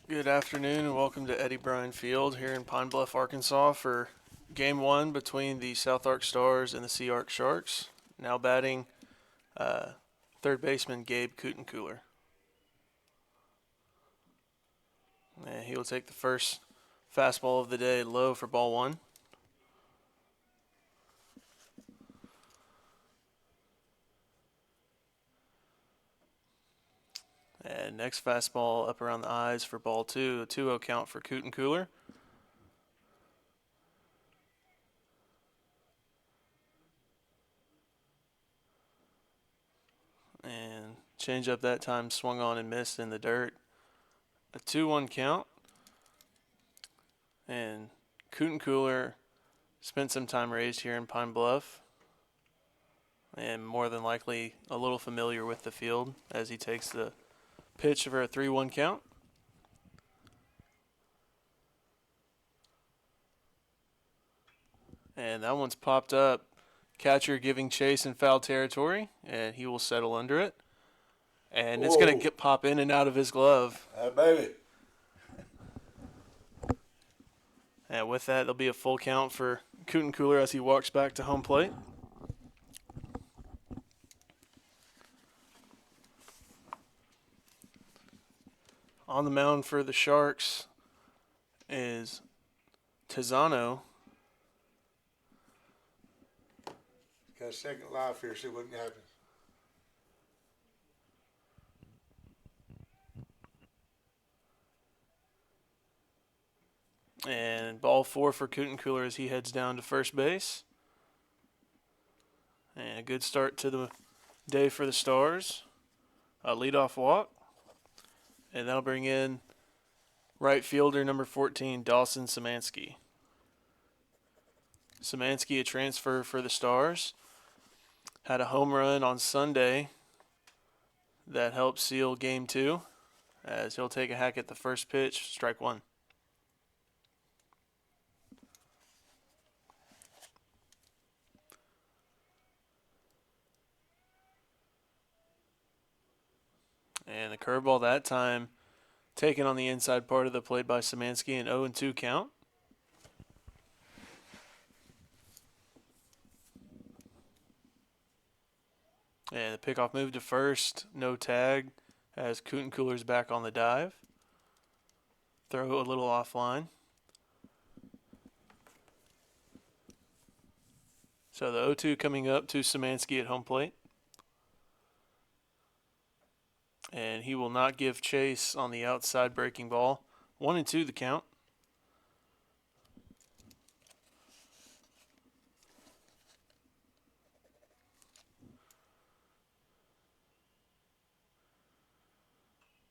Good afternoon and welcome to Eddie Bryan Field here in Pine Bluff, Arkansas for Game 1 between the SouthArk Stars and the SEARK Sharks. Now batting third baseman Gabe Kutencooler. And he will take the first fastball of the day low for ball one. And next fastball up around the eyes for ball two, a 2-0 count for Kutencooler. And change up that time swung on and missed in the dirt. A 2-1 count. And Kutencooler spent some time raised here in Pine Bluff and more than likely a little familiar with the field as he takes the pitch for a 3-1 count. And that one's popped up. Catcher giving chase in foul territory, and he will settle under it. And it's going to pop in and out of his glove. Baby. And with that, there'll be a full count for Kutencooler as he walks back to home plate. On the mound for the Sharks is Tizano. Got a second life here, see what happens. And ball four for Kutencooler as he heads down to first base. And a good start to the day for the Stars. A leadoff walk. And that'll bring in right fielder number 14, Dawson Szymanski. Szymanski, a transfer for the Stars. Had a home run on Sunday that helped seal game 2 as he'll take a hack at the first pitch, strike one. And the curveball that time taken on the inside part of the plate by Szymanski, an 0-2 count. And the pickoff move to first, no tag, as Kutencooler's back on the dive. Throw a little offline. So the 0-2 coming up to Szymanski at home plate. And he will not give chase on the outside breaking ball. 1-2 the count.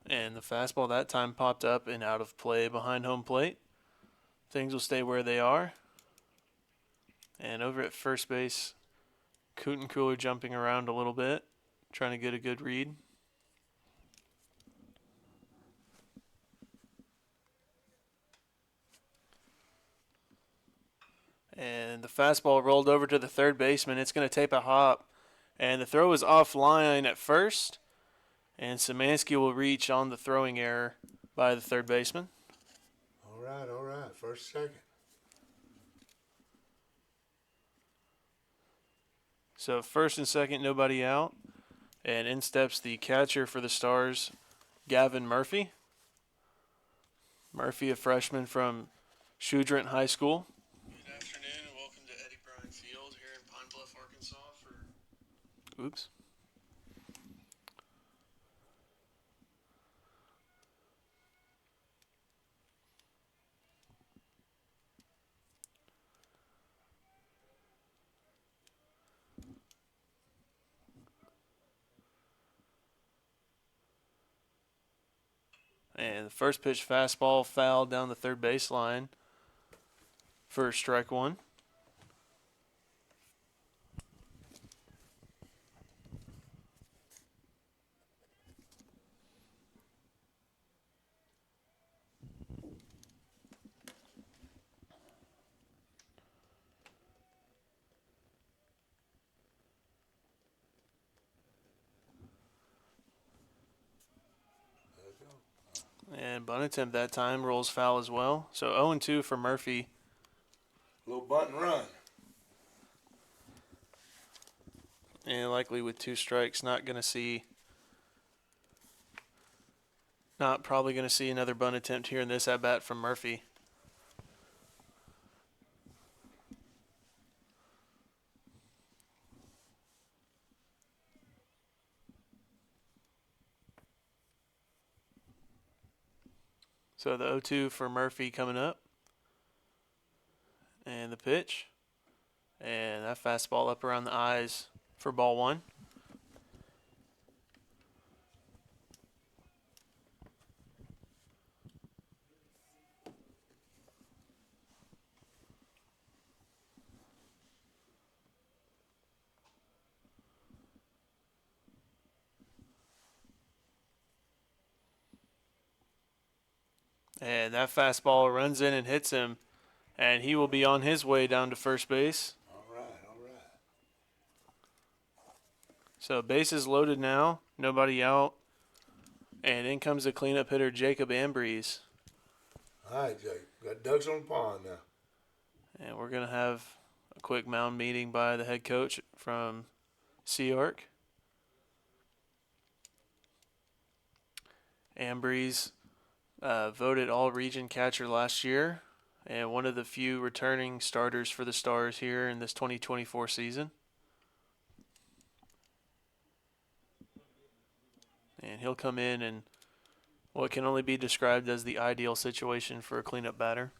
And the fastball that time popped up and out of play behind home plate. Things will stay where they are. And over at first base, Kutencooler jumping around a little bit, trying to get a good read. And the fastball rolled over to the third baseman. It's going to tape a hop. And the throw is offline at first. And Szymanski will reach on the throwing error by the third baseman. All right. First, second. So first and second, nobody out. And in steps the catcher for the Stars, Gavin Murphy. Murphy, a freshman from Shudrint High School. Good afternoon and welcome to Eddie Bryan Field here in Pine Bluff, Arkansas for... Oops. And the first pitch fastball fouled down the third baseline for strike one. And bunt attempt that time rolls foul as well. So 0-2 for Murphy. Little bunt and run. And likely with 2 strikes, not probably going to see another bunt attempt here in this at bat from Murphy. So the 0-2 for Murphy coming up. And the pitch. And that fastball up around the eyes for ball 1. And that fastball runs in and hits him. And he will be on his way down to first base. All right, all right. So bases loaded now, nobody out. And in comes the cleanup hitter, Jacob Ambrose. All right, Jake. Got ducks on the pond now. And we're going to have a quick mound meeting by the head coach from SEARK. Ambrose voted all-region catcher last year and one of the few returning starters for the Stars here in this 2024 season. And he'll come in and what can only be described as the ideal situation for a cleanup batter.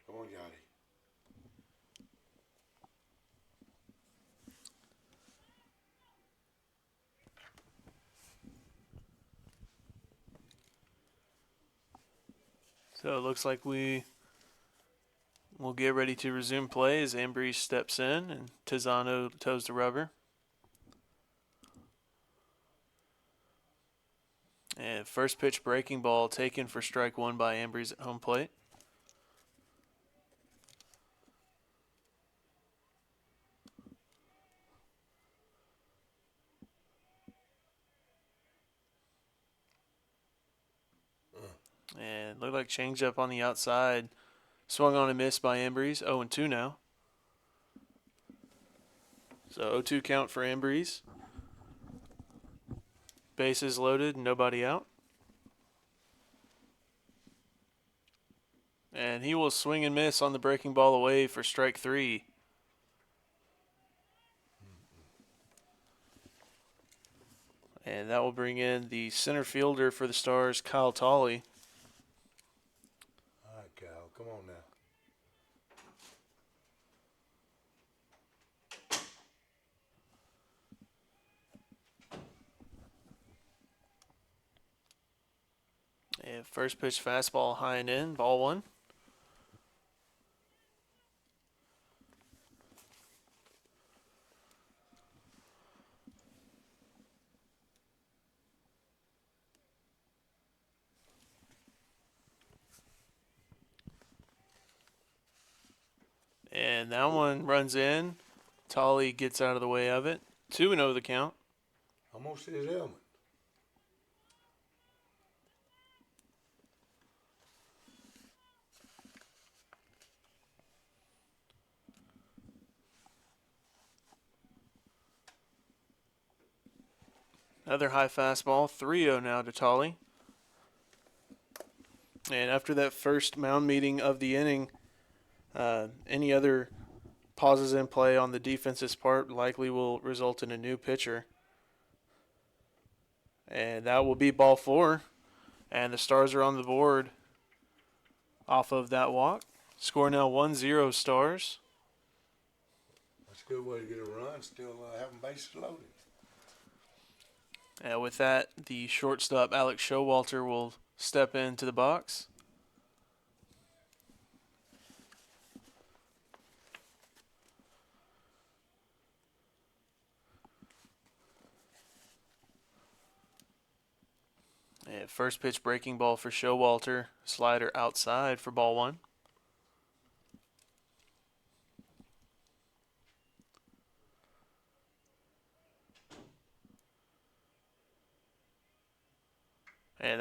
Come on, Johnny. So it looks like we will get ready to resume play as Ambrose steps in and Tizano toes the rubber. And first pitch breaking ball taken for strike 1 by Ambrose at home plate. And looked like changeup on the outside. Swung on and missed by Ambrose. 0-2 now. So 0-2 count for Ambrose. Bases loaded, nobody out. And he will swing and miss on the breaking ball away for strike 3. And that will bring in the center fielder for the Stars, Kyle Tolley. All right, Cal. Come on now. And first pitch fastball high and in, ball 1. And that one runs in. Tolley gets out of the way of it. 2-0 the count. Almost his helmet. Another high fastball. 3-0 now to Tolley. And after that first mound meeting of the inning, any other pauses in play on the defense's part likely will result in a new pitcher. And that will be ball 4. And the Stars are on the board off of that walk. Score now 1-0 Stars. That's a good way to get a run. Still having bases loaded. And with that, the shortstop, Alex Showalter, will step into the box. And first pitch breaking ball for Showalter. Slider outside for ball 1.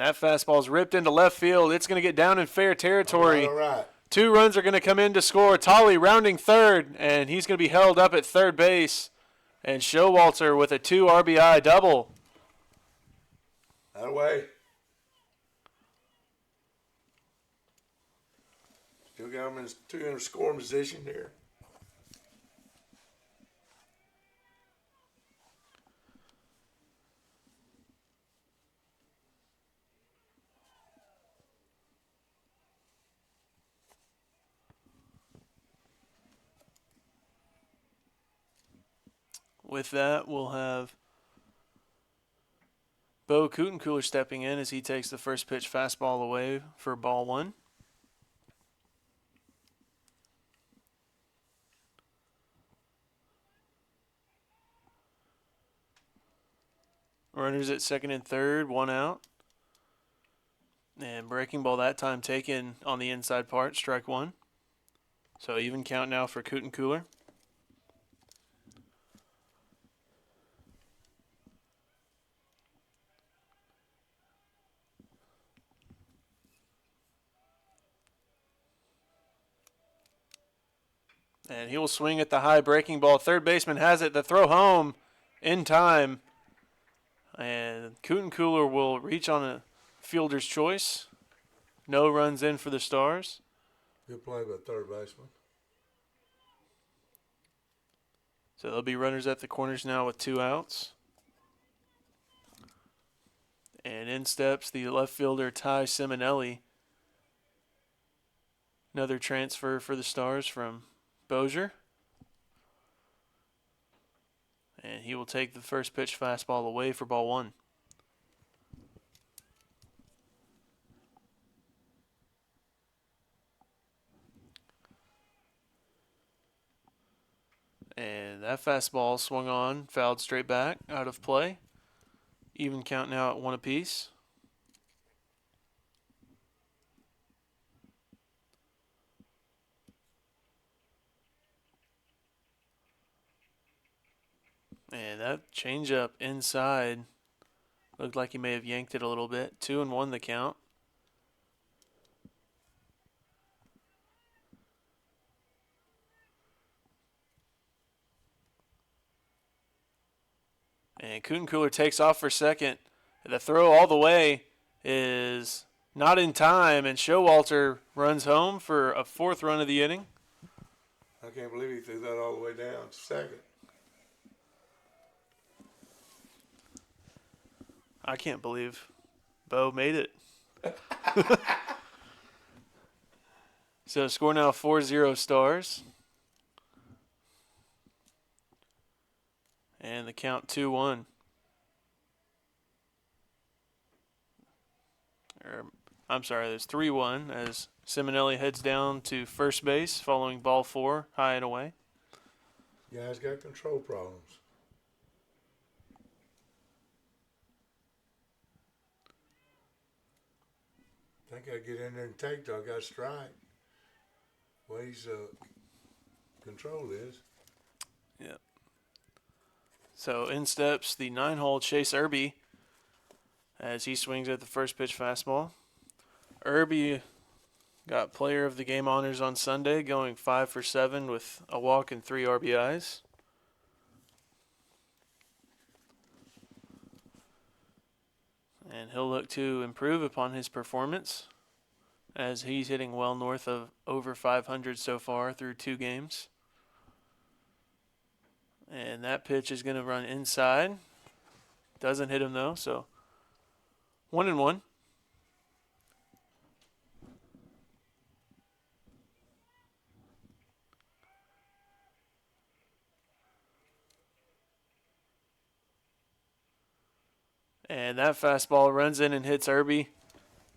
that fastball's ripped into left field. It's going to get down in fair territory. All right. 2 runs are going to come in to score. Tolley rounding third, and he's going to be held up at third base. And Showalter with a 2 RBI double. That way. Still got him in 2 scoring position here. With that, we'll have Bo Kutencooler stepping in as he takes the first pitch fastball away for ball 1. Runners at second and third, 1 out. And breaking ball that time taken on the inside part, strike 1. So even count now for Kutencooler. And he will swing at the high breaking ball. Third baseman has it. The throw home in time. And Kutencooler will reach on a fielder's choice. No runs in for the Stars. Good play by third baseman. So there'll be runners at the corners now with 2 outs. And in steps the left fielder Ty Simonelli. Another transfer for the Stars from Bozier. And he will take the first pitch fastball away for ball 1. And that fastball swung on, fouled straight back, out of play. Even count now at 1 apiece. And that changeup inside looked like he may have yanked it a little bit. 2-1 the count. And Kutencooler takes off for second. The throw all the way is not in time, and Showalter runs home for a 4th run of the inning. I can't believe he threw that all the way down to second. I can't believe Bo made it. So score now 4-0 Stars. And the count 2-1. I'm sorry, there's 3-1 as Simonelli heads down to first base following ball 4, high and away. Guys got control problems. I think I get in there and take till I got a strike. Ways control is. Yep. So in steps the 9-hole Chase Irby as he swings at the first pitch fastball. Irby got player of the game honors on Sunday, going 5 for 7 with a walk and 3 RBIs. And he'll look to improve upon his performance as he's hitting well north of over 500 so far through 2 games. And that pitch is going to run inside. Doesn't hit him though, so 1-1. And that fastball runs in and hits Irby.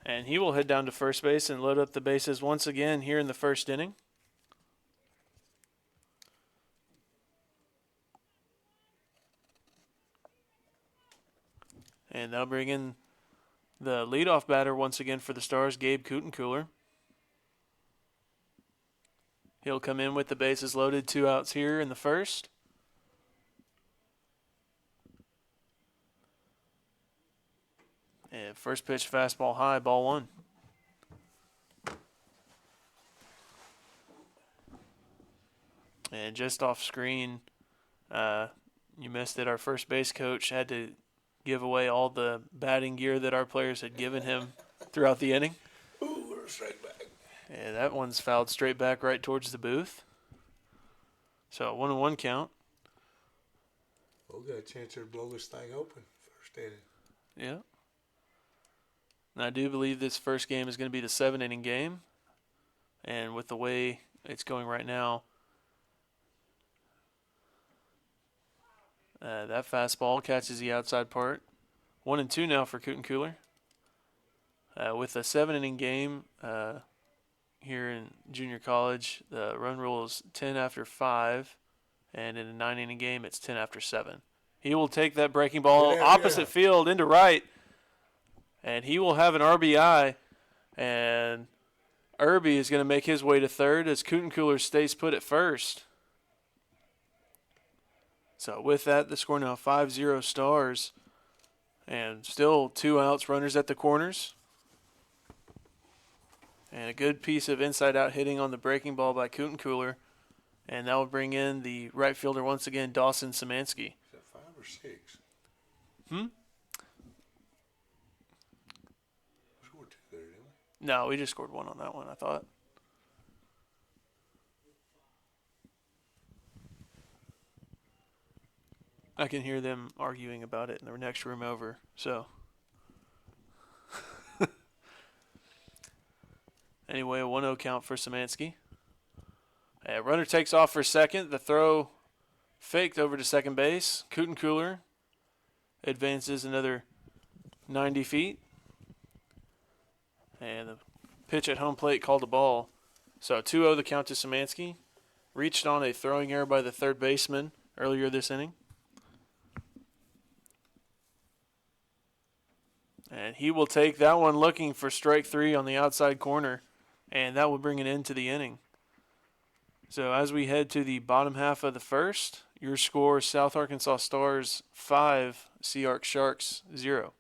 And he will head down to first base and load up the bases once again here in the first inning. And that'll bring in the leadoff batter once again for the Stars, Gabe Kutencooler. He'll come in with the bases loaded, 2 outs here in the first. And first pitch fastball high, ball one. And just off screen, you missed it. Our first base coach had to give away all the batting gear that our players had given him throughout the inning. Ooh, we're a strike back. And that one's fouled straight back right towards the booth. So 1-1 count. We'll get a chance to blow this thing open first inning. Yeah. And I do believe this first game is going to be the 7-inning game. And with the way it's going right now, that fastball catches the outside part. 1-2 now for Cooten-Cooler. With a 7-inning game here in junior college, the run rule is 10 after 5. And in a 9-inning game, it's 10 after 7. He will take that breaking ball opposite field into right. And he will have an RBI. And Irby is going to make his way to third as Cooten-Cooler stays put at first. So with that, the score now 5-0 Stars. And still 2 outs, runners at the corners. And a good piece of inside-out hitting on the breaking ball by Cooten-Cooler. And that will bring in the right fielder once again, Dawson Szymanski. Is that 5 or 6? Hmm? We scored 2 there, didn't we? No, we just scored 1 on that one, I thought. I can hear them arguing about it in the next room over, so. Anyway, a 1-0 count for Szymanski. Runner takes off for second. The throw faked over to second base. Cooten-Cooler advances another 90 feet. And the pitch at home plate called a ball. So 2-0 the count to Szymanski. Reached on a throwing error by the third baseman earlier this inning. And he will take that one looking for strike 3 on the outside corner. And that will bring an end to the inning. So as we head to the bottom half of the first, your score, South Arkansas Stars 5, SEARK Sharks 0.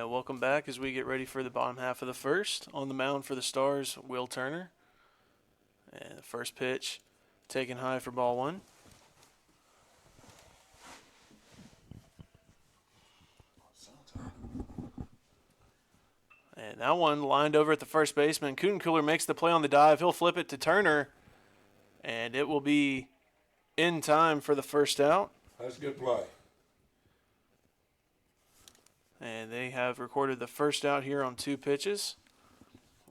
Welcome back as we get ready for the bottom half of the first. On the mound for the Stars, Will Turner. And the first pitch taken high for ball 1. And that one lined over at the first baseman. Kutencooler makes the play on the dive. He'll flip it to Turner, and it will be in time for the first out. That's a good play. And they have recorded the first out here on 2 pitches.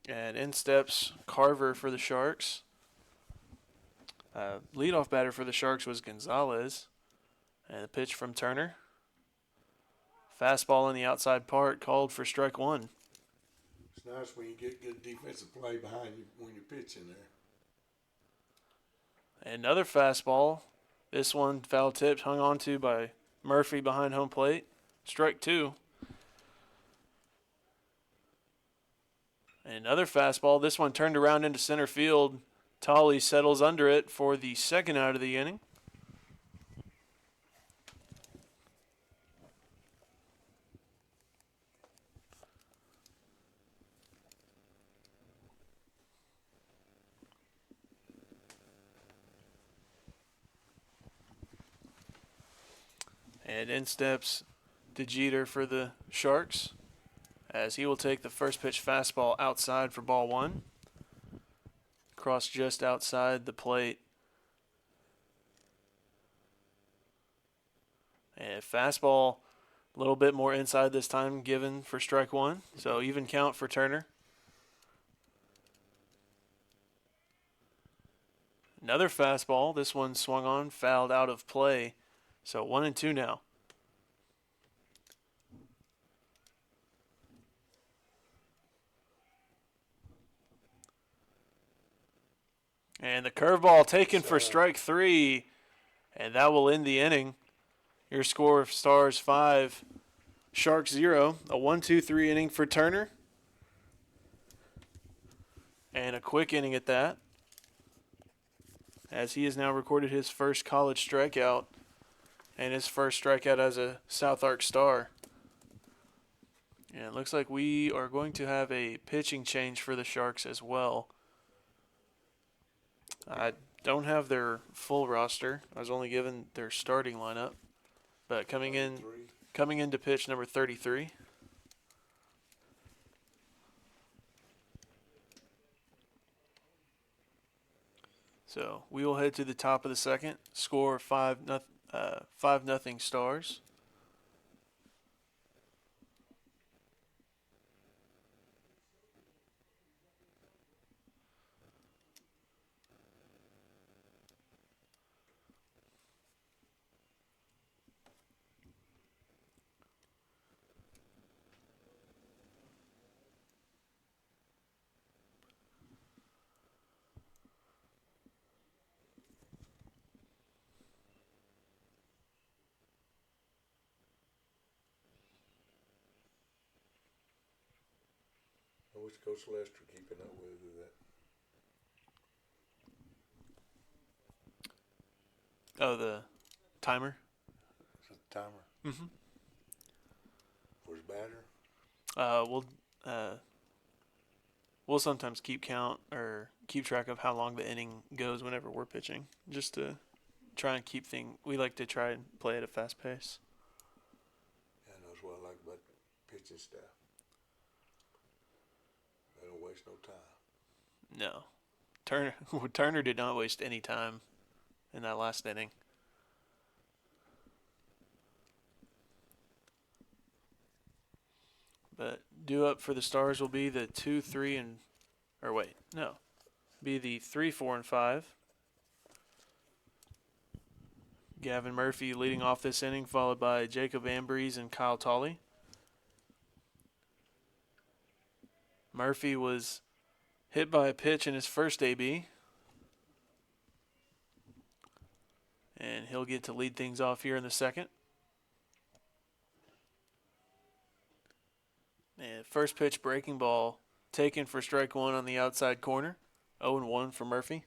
And in steps Carver for the Sharks. Leadoff batter for the Sharks was Gonzalez. And the pitch from Turner. Fastball in the outside part called for strike 1. It's nice when you get good defensive play behind you when you're pitching there. Another fastball. This one foul tipped, hung on to by Murphy behind home plate. Strike 2. Another fastball. This one turned around into center field. Tolley settles under it for the second out of the inning. And in steps DeJeter for the Sharks, as he will take the first pitch fastball outside for ball 1. Cross just outside the plate. And fastball a little bit more inside this time given for strike 1. So even count for Turner. Another fastball. This one swung on, fouled out of play. So 1-2 now. And the curveball taken for strike 3. And that will end the inning. Your score of Stars 5, Sharks 0. A 1-2-3 inning for Turner. And a quick inning at that, as he has now recorded his first college strikeout and his first strikeout as a SouthArk Star. And it looks like we are going to have a pitching change for the Sharks as well. I don't have their full roster. I was only given their starting lineup. But coming into pitch number 33. So we will head to the top of the second. Score 5-0 Stars. I wish Coach Lester keeping up with that. Oh, the timer? Is it the timer? Mm-hmm. For his batter? We'll sometimes keep count or keep track of how long the inning goes whenever we're pitching, just to try and keep things. We like to try and play at a fast pace. Yeah, that's what I like about pitching staff. They don't waste no time. No, Turner did not waste any time in that last inning. But due up for the Stars will be the 2, 3, and be the 3, 4, and 5. Gavin Murphy leading off this inning, followed by Jacob Ambrose and Kyle Tolley. Murphy was hit by a pitch in his first AB, and he'll get to lead things off here in the second. And first pitch breaking ball taken for strike 1 on the outside corner. 0-1 for Murphy.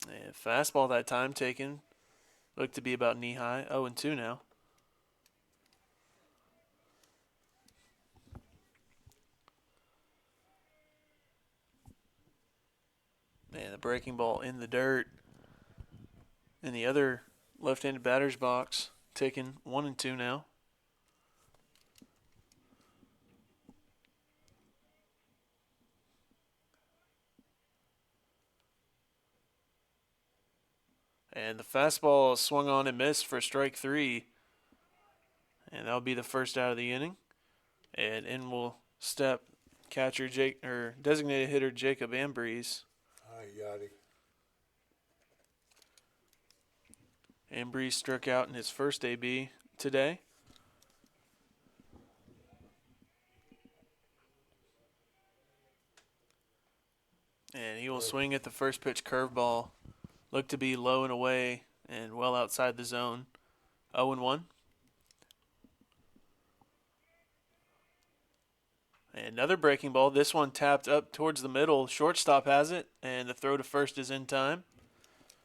And fastball that time taken. Looked to be about knee high. 0-2 now. And the breaking ball in the dirt. in the other left-handed batter's box, taking 1-2 now. And the fastball swung on and missed for strike 3. And that'll be the first out of the inning. And in will step catcher designated hitter Jacob Ambrose. Hi, Yachty. Ambrose struck out in his first AB today. And he will swing at the first pitch curveball. Looked to be low and away and well outside the zone. 0-1. Another breaking ball. This one tapped up towards the middle. Shortstop has it, and the throw to first is in time.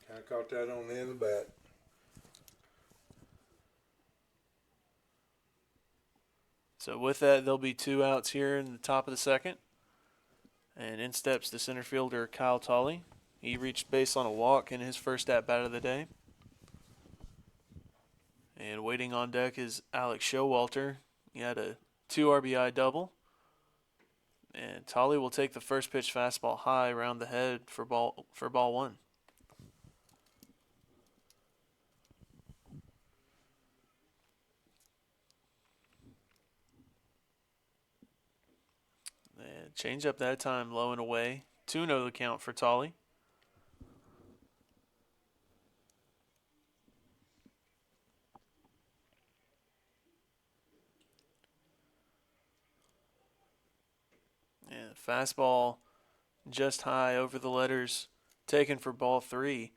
Kind of caught that on the end of the bat. So with that, there'll be 2 outs here in the top of the second. And in steps the center fielder Kyle Tolley. He reached base on a walk in his first at-bat of the day. And waiting on deck is Alex Showalter. He had a 2 RBI double. And Tolley will take the first pitch fastball high around the head for ball 1. And change up that time, low and away. 2-0 the count for Tolley. And fastball just high over the letters, taken for ball 3.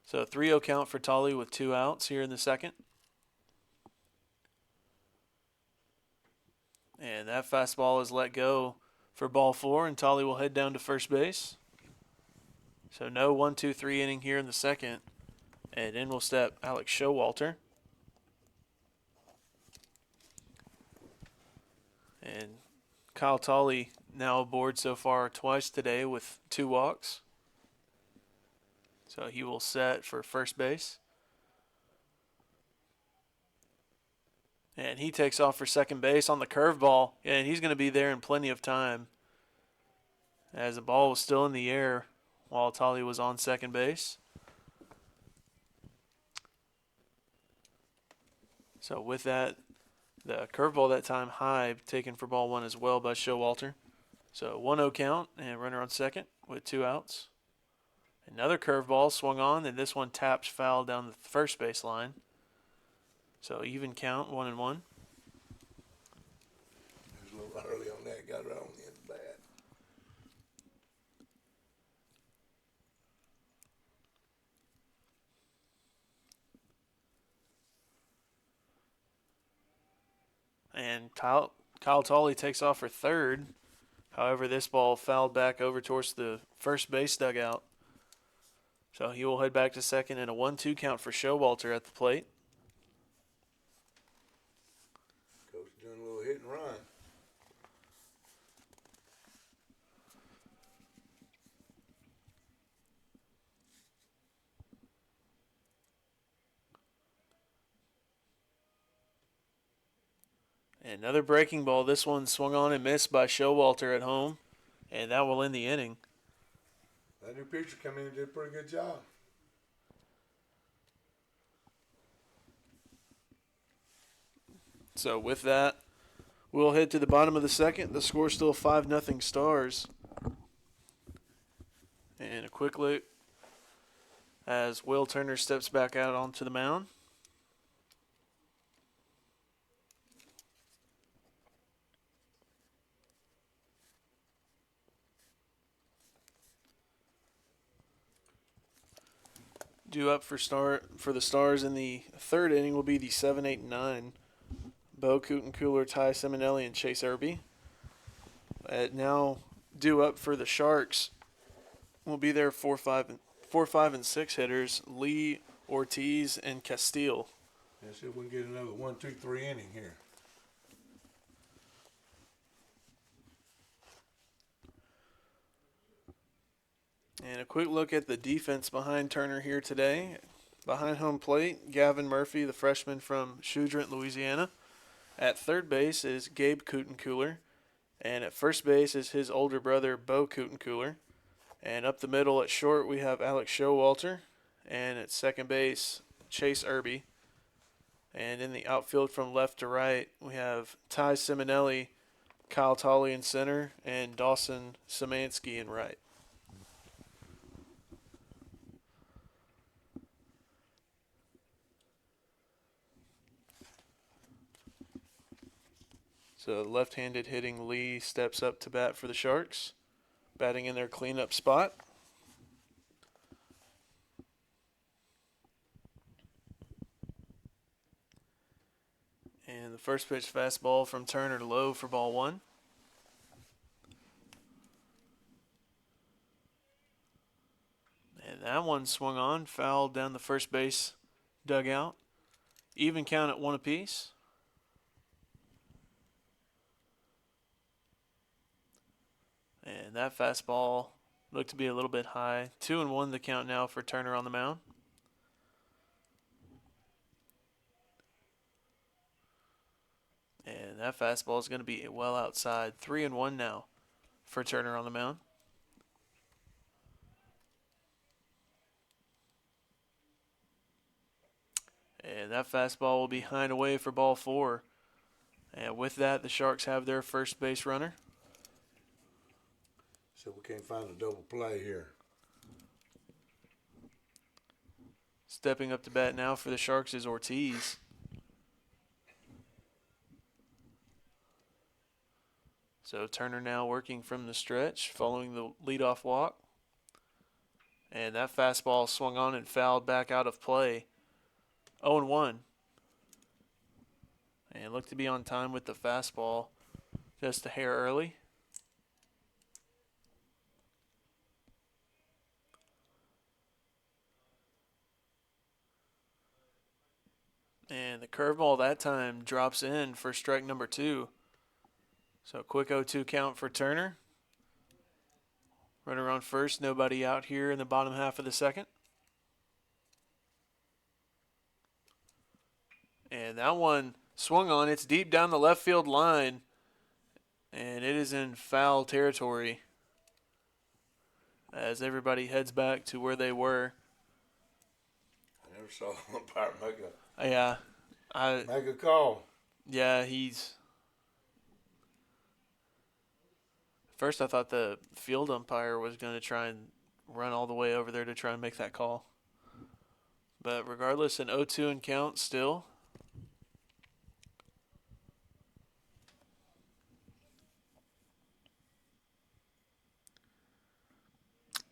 So 3-0 count for Tolley with 2 outs here in the second. And that fastball is let go for ball 4, and Tolley will head down to first base. So no 1-2-3 inning here in the second. And in will step Alex Showalter. And Kyle Tolley now aboard so far twice today with 2 walks. So he will set for first base. And he takes off for second base on the curveball. And he's going to be there in plenty of time, as the ball was still in the air while Tolley was on second base. So with that, the curveball that time high, taken for ball 1 as well by Showalter. So 1-0 count and runner on second with 2 outs. Another curveball swung on, and this one taps foul down the first base line. So even count, 1-1. It was a little early on that. Got it on the end of the bat. And Kyle Tolley takes off for third. However, this ball fouled back over towards the first base dugout. So he will head back to second, and a 1-2 count for Showalter at the plate. Coach doing a little hit and run. Another breaking ball. This one swung on and missed by Showalter at home, and that will end the inning. That new pitcher come in and did a pretty good job. So with that, we'll head to the bottom of the second. The score's still 5-0 Stars. And a quick look as Will Turner steps back out onto the mound. Due up for the Stars in the third inning will be the 7, 8, and 9. Bo Cooler, Ty Simonelli, and Chase Irby. Now due up for the Sharks will be their 4, 5, and 6 hitters, Lee, Ortiz, and Castile. Let's see if we can get another 1, 2, 3 inning here. And a quick look at the defense behind Turner here today. Behind home plate, Gavin Murphy, the freshman from Shudrint, Louisiana. At third base is Gabe Kutencooler. And at first base is his older brother, Bo Kutencooler. And up the middle at short, we have Alex Showalter. And at second base, Chase Irby. And in the outfield from left to right, we have Ty Simonelli, Kyle Tolley in center, and Dawson Szymanski in right. So left-handed hitting Lee steps up to bat for the Sharks, batting in their cleanup spot. And the first pitch fastball from Turner low for ball one. And that one swung on, fouled down the first base dugout. Even count at one apiece. And that fastball looked to be a little bit high. 2-1 the count now for Turner on the mound. And that fastball is going to be well outside. 3-1 now for Turner on the mound. And that fastball will be high and away for ball four. And with that, the Sharks have their first base runner. So we can't find a double play here. Stepping up to bat now for the Sharks is Ortiz. So Turner now working from the stretch, following the leadoff walk. And that fastball swung on and fouled back out of play. 0-1. And looked to be on time with the fastball, just a hair early. And the curveball that time drops in for strike number 2. So quick 0-2 count for Turner. Runner on first, nobody out here in the bottom half of the second. And that one swung on. It's deep down the left field line. And it is in foul territory as everybody heads back to where they were. I never saw an umpire Yeah. make a call. Yeah, he's... First, I thought the field umpire was going to try and run all the way over there to try and make that call. But regardless, an 0-2 in count still.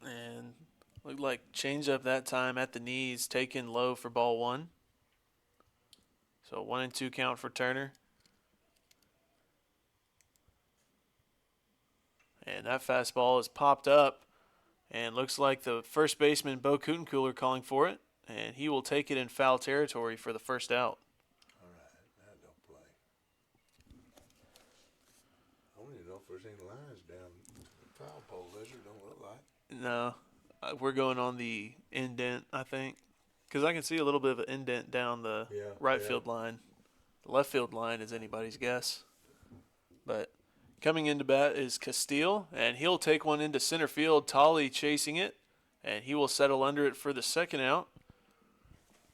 And looked like change up that time at the knees, taken low for ball one. So 1-2 count for Turner. And that fastball is popped up and looks like the first baseman, Bo Kutencooler, calling for it. And he will take it in foul territory for the first out. All right, that don't play. I don't even know if there's any lines down the foul pole. Lizard don't look like. No, we're going on the indent, I think. Because I can see a little bit of an indent down the right field line. The left field line is anybody's guess. But coming into bat is Castile, and he'll take one into center field. Tolley chasing it, and he will settle under it for the second out.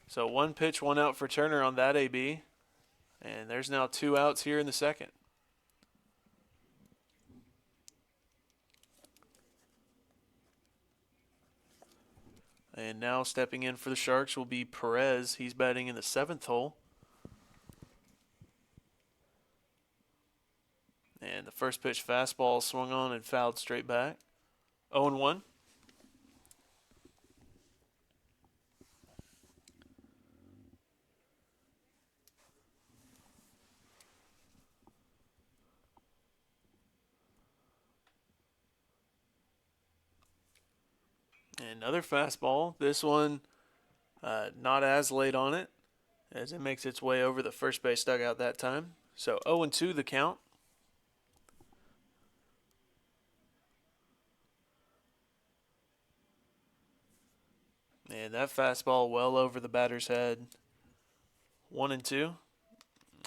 So 1 pitch, 1 out for Turner on that AB. And there's now 2 outs here in the second. And now stepping in for the Sharks will be Perez. He's batting in the 7th hole. And the first pitch fastball swung on and fouled straight back. 0-1. Another fastball. This one not as late on it as it makes its way over the first base dugout that time. So 0-2 the count. And that fastball well over the batter's head. 1-2.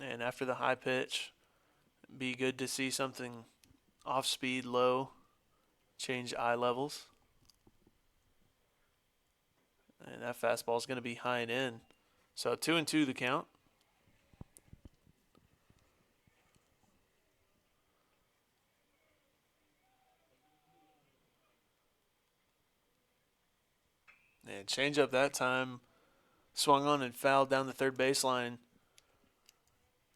And after the high pitch, be good to see something off speed, low, change eye levels. And that fastball is going to be high and in. So 2-2 the count. And change up that time. Swung on and fouled down the third baseline.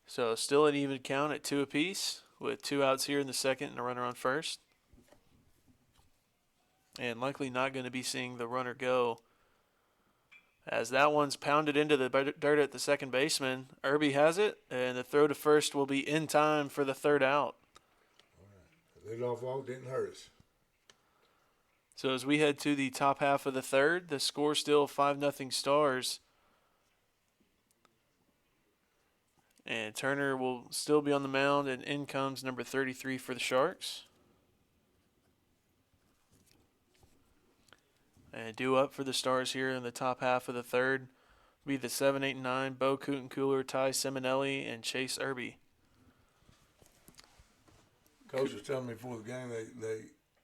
So still an even count at 2 apiece with 2 outs here in the second and a runner on first. And likely not going to be seeing the runner go, as that one's pounded into the dirt at the second baseman. Irby has it, and the throw to first will be in time for the third out. All right. Leadoff walk didn't hurt us. So as we head to the top half of the third, the score still 5-0 Stars. And Turner will still be on the mound, and in comes number 33 for the Sharks. And due up for the Stars here in the top half of the third be the 7, 8, and 9, Bo Cootencooler, Ty Simonelli, and Chase Irby. Coach was telling me before the game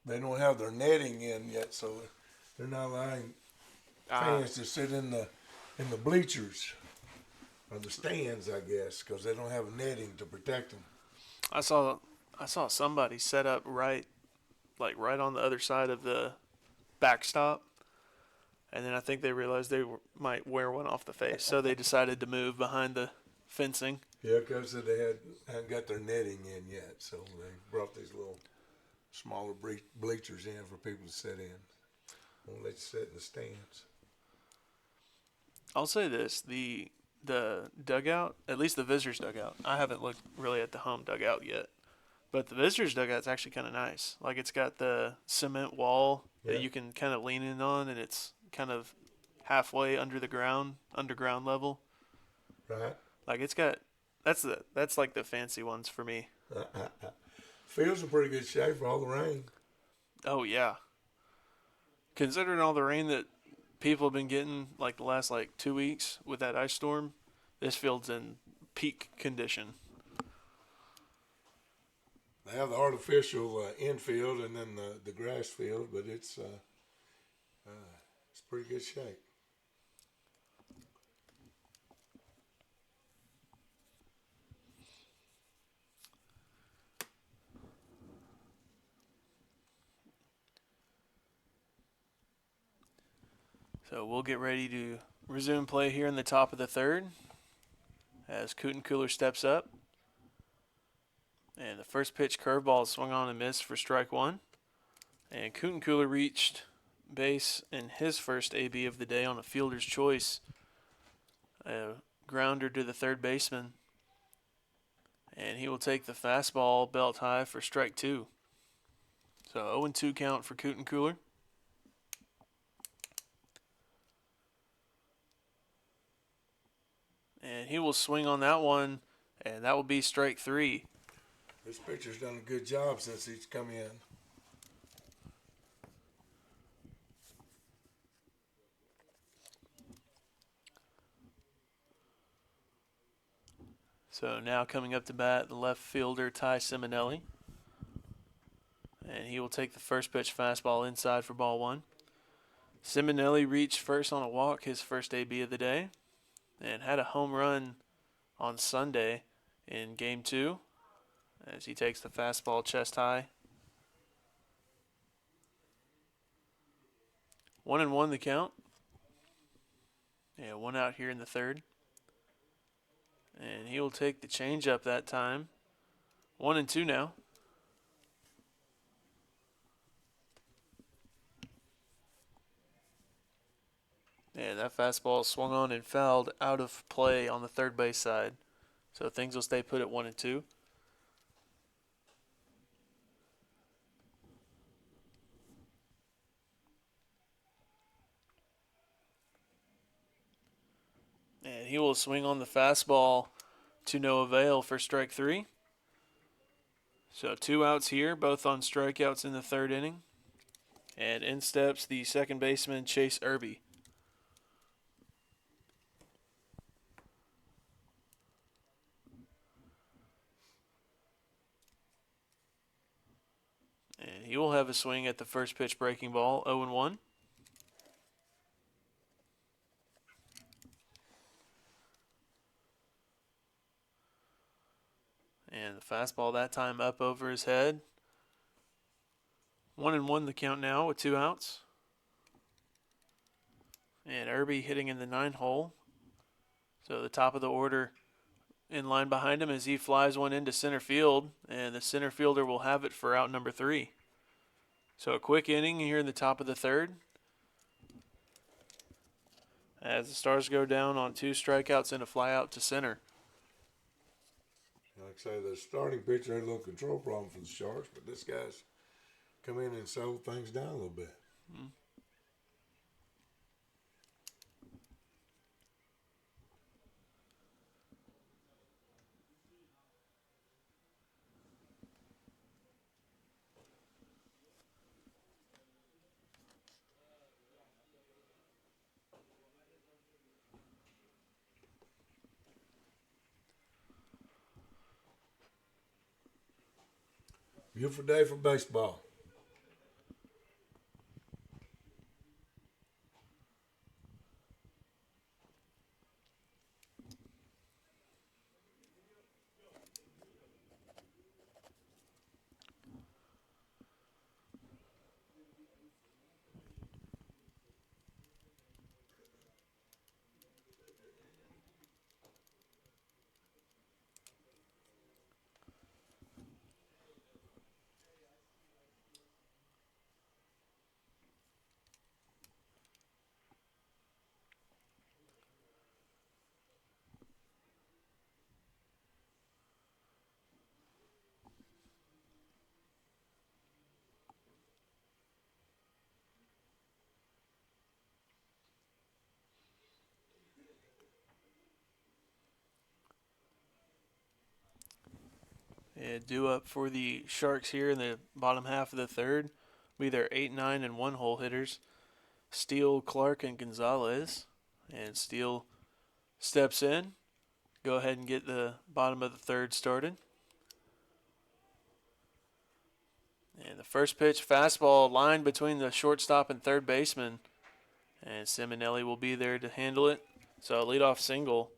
they don't have their netting in yet, so they're not allowing fans to sit in the bleachers or the stands, I guess, because they don't have a netting to protect them. I saw somebody set up right on the other side of the backstop, and then I think they realized they might wear one off the face, so they decided to move behind the fencing. Yeah, because they hadn't got their netting in yet, so they brought these little smaller bleachers in for people to sit in. Won't let you sit in the stands. I'll say this: the dugout, at least the visitors' dugout. I haven't looked really at the home dugout yet, but the visitors' dugout's actually kind of nice. Like, it's got the cement wall that you can kind of lean in on, and it's kind of halfway underground level. Right. Like, it's got that's like the fancy ones for me. Field's in pretty good shape for all the rain. Oh yeah. Considering all the rain that people have been getting like the last 2 weeks with that ice storm, this field's in peak condition. They have the artificial infield and then the grass field, but it's pretty good shape. So we'll get ready to resume play here in the top of the third as Cootencooler steps up. And the first pitch curveball swung on and missed for strike one. And Cootencooler reached base in his first AB of the day on a fielder's choice. A grounder to the third baseman. And he will take the fastball belt high for strike two. So 0-2 count for Cootencooler. And he will swing on that one, and that will be strike three. This pitcher's done a good job since he's come in. So now coming up to bat, the left fielder, Ty Simonelli. And he will take the first pitch fastball inside for ball one. Simonelli reached first on a walk, his first AB of the day, and had a home run on Sunday in game two as he takes the fastball chest high. 1-1 the count. Yeah, one out here in the third. And he will take the changeup that time. 1-2 now. And that fastball swung on and fouled out of play on the third base side. So things will stay put at 1-2. And he will swing on the fastball to no avail for strike three. So 2 outs here, both on strikeouts in the third inning. And in steps the second baseman, Chase Irby. he will have a swing at the first pitch breaking ball, 0-1. And the fastball that time up over his head. 1-1 the count now with 2 outs. And Irby hitting in the 9 hole. So the top of the order in line behind him as he flies one into center field, and the center fielder will have it for out number 3. So a quick inning here in the top of the third, as the Stars go down on 2 strikeouts and a flyout to center. Like I say, the starting pitcher had a little control problem for the Sharks, but this guy's come in and settled things down a little bit. Beautiful day for baseball. And due up for the Sharks here in the bottom half of the third will be their 8, 9, and 1 hole hitters, Steele, Clark, and Gonzalez. And Steele steps in. Go ahead and get the bottom of the third started. And the first pitch, fastball lined between the shortstop and third baseman. And Simonelli will be there to handle it. So a leadoff single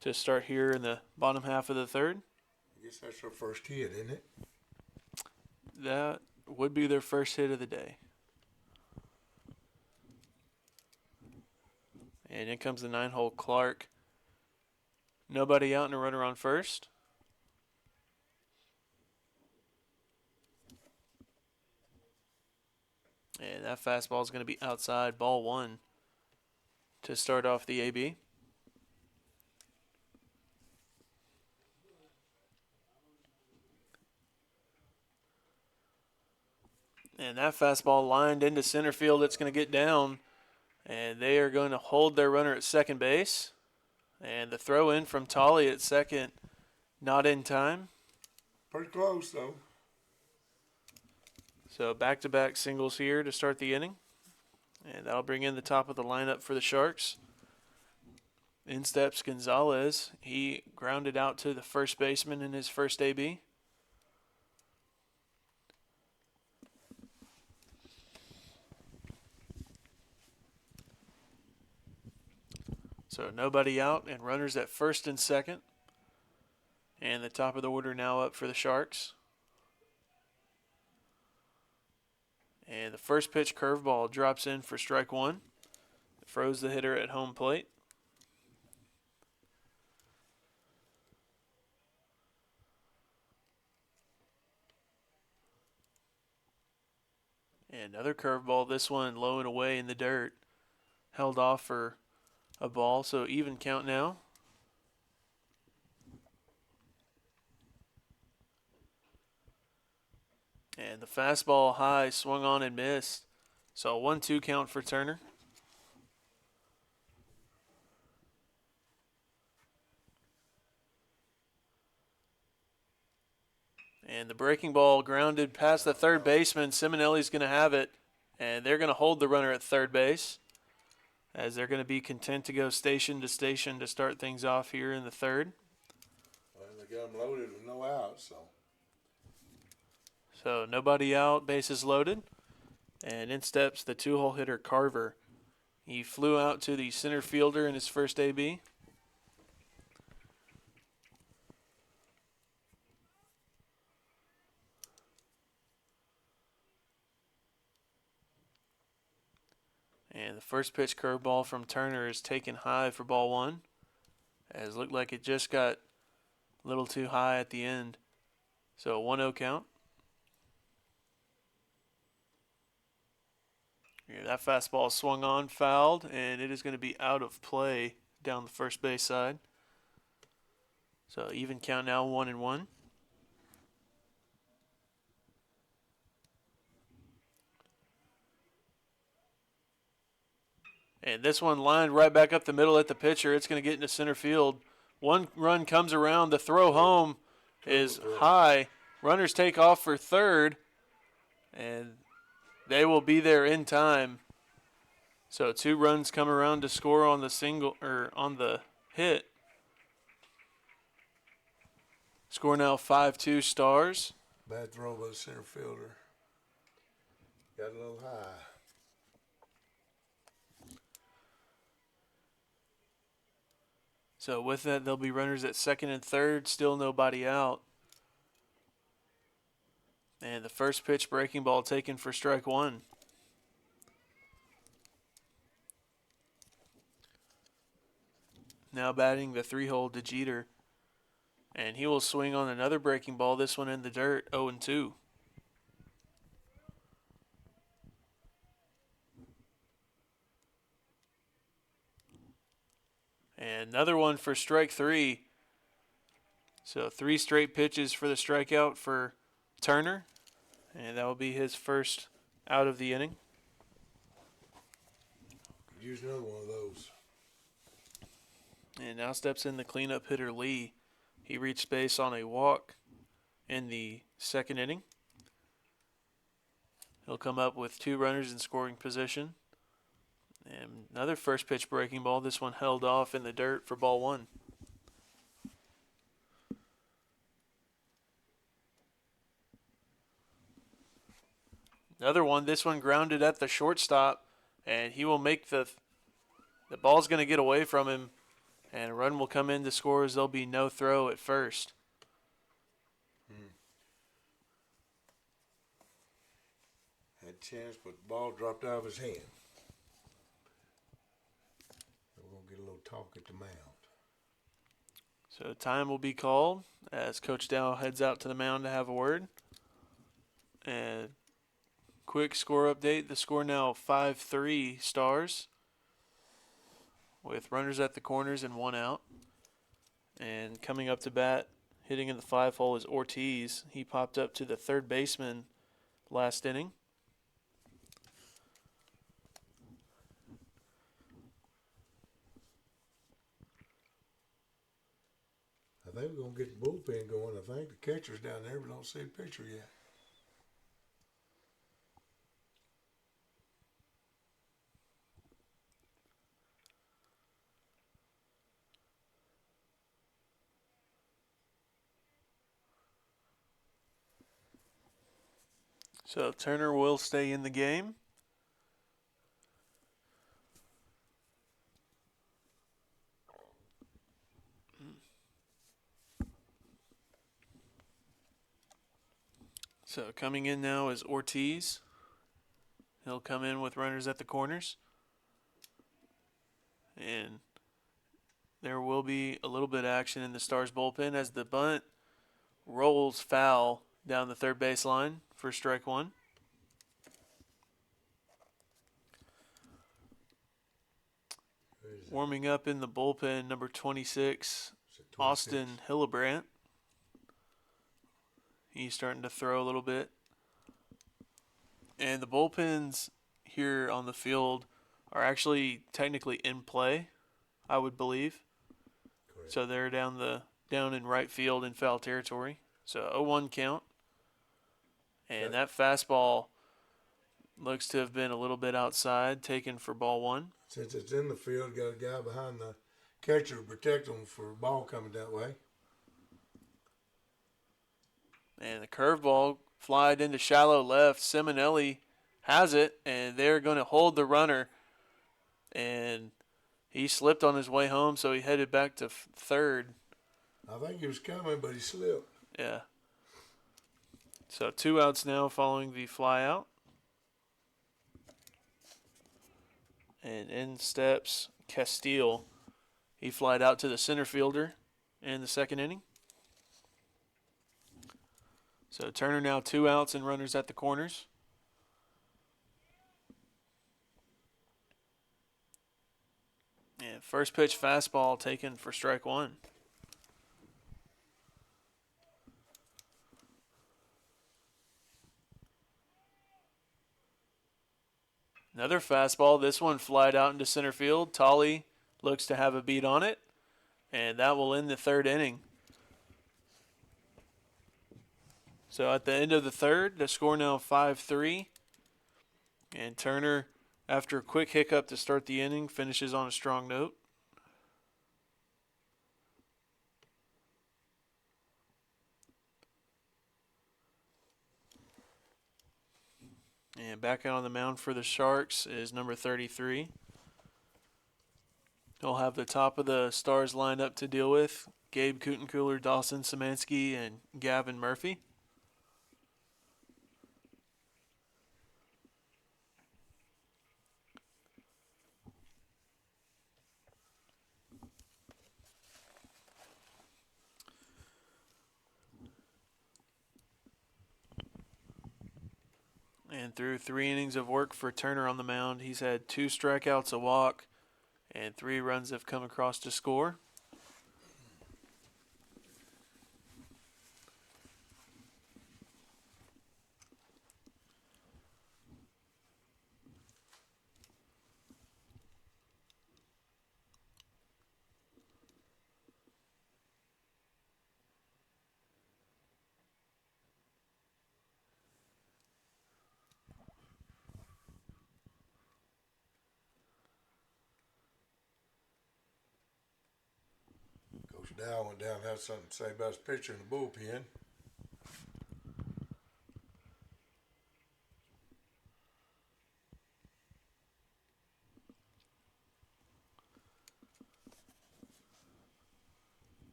to start here in the bottom half of the third. I guess that's our first hit, isn't it? That would be their first hit of the day. And in comes the 9-hole Clark. Nobody out and a runner on first. And that fastball is going to be outside, ball 1 to start off the AB. And that fastball lined into center field. It's going to get down. And they are going to hold their runner at second base. And the throw in from Tolley at second, not in time. Pretty close, though. So back-to-back singles here to start the inning. And that'll bring in the top of the lineup for the Sharks. In steps Gonzalez. He grounded out to the first baseman in his first AB. So nobody out and runners at first and second. And the top of the order now up for the Sharks. And the first pitch curveball drops in for strike 1. It froze the hitter at home plate. And another curveball, this one low and away in the dirt. Held off for a ball, so even count now. And the fastball high, swung on and missed. So a 1-2 count for Turner. And the breaking ball grounded past the third baseman. Simonelli's going to have it, and they're going to hold the runner at third base, as they're going to be content to go station to station to start things off here in the third. Well, they got them loaded with no outs, so. So nobody out, bases loaded. And in steps the 2-hole hitter Carver. He flew out to the center fielder in his first AB. And the first pitch curveball from Turner is taken high for ball 1. As it looked like it just got a little too high at the end. So 1-0 count. Yeah, that fastball swung on, fouled, and it is going to be out of play down the first base side. So even count now, 1-1. And this one lined right back up the middle at the pitcher. It's going to get into center field. One run comes around. The throw home is high. Runners take off for third, and they will be there in time. So 2 runs come around to score on the single or on the hit. Score now 5-2 Stars. Bad throw by the center fielder. Got a little high. So with that, there'll be runners at second and third. Still nobody out. And the first pitch breaking ball taken for strike 1. Now batting the 3-hole DeJeter. And he will swing on another breaking ball, this one in the dirt, 0-2. And another one for strike 3. So 3 straight pitches for the strikeout for Turner. And that will be his first out of the inning. Could use another one of those. And now steps in the cleanup hitter Lee. He reached base on a walk in the second inning. He'll come up with 2 runners in scoring position. And another first pitch breaking ball. This one held off in the dirt for ball 1. Another one. This one grounded at the shortstop. And he will make the ball's going to get away from him. And a run will come in to score as there'll be no throw at first. Had a chance, but the ball dropped out of his hand. We're going to get a little talk at the mound. So time will be called as Coach Dow heads out to the mound to have a word. And quick score update. The score now 5-3 Stars, with runners at the corners and 1 out. And coming up to bat, hitting in the 5-hole is Ortiz. He popped up to the third baseman last inning. I think we're going to get the bullpen going. I think the catcher's down there, but don't see the pitcher yet. So Turner will stay in the game. So coming in now is Ortiz. He'll come in with runners at the corners. And there will be a little bit of action in the Stars bullpen as the bunt rolls foul down the third base line for strike 1. Warming up in the bullpen, number 26, Austin Hillebrandt. He's starting to throw a little bit. And the bullpens here on the field are actually technically in play, I would believe. Correct. So they're down in right field in foul territory. So 0-1 count. And that fastball looks to have been a little bit outside, taken for ball 1. Since it's in the field, got a guy behind the catcher to protect him for a ball coming that way. And the curveball flied into shallow left. Simonelli has it, and they're going to hold the runner. And he slipped on his way home, so he headed back to third. I think he was coming, but he slipped. Yeah. So 2 outs now following the fly out. And in steps Castile. He flied out to the center fielder in the second inning. So Turner now 2 outs and runners at the corners. And first pitch fastball taken for strike one. Another fastball. This one flied out into center field. Tolley looks to have a beat on it. And that will end the third inning. So at the end of the third, the score now 5-3. And Turner, after a quick hiccup to start the inning, finishes on a strong note. And back out on the mound for the Sharks is number 33. He'll have the top of the Stars lined up to deal with. Gabe Kutencooler, Dawson Szymanski, and Gavin Murphy. And through 3 innings of work for Turner on the mound, he's had 2 strikeouts, a walk, and 3 runs have come across to score. Coach Dow went down and had something to say about his pitcher in the bullpen.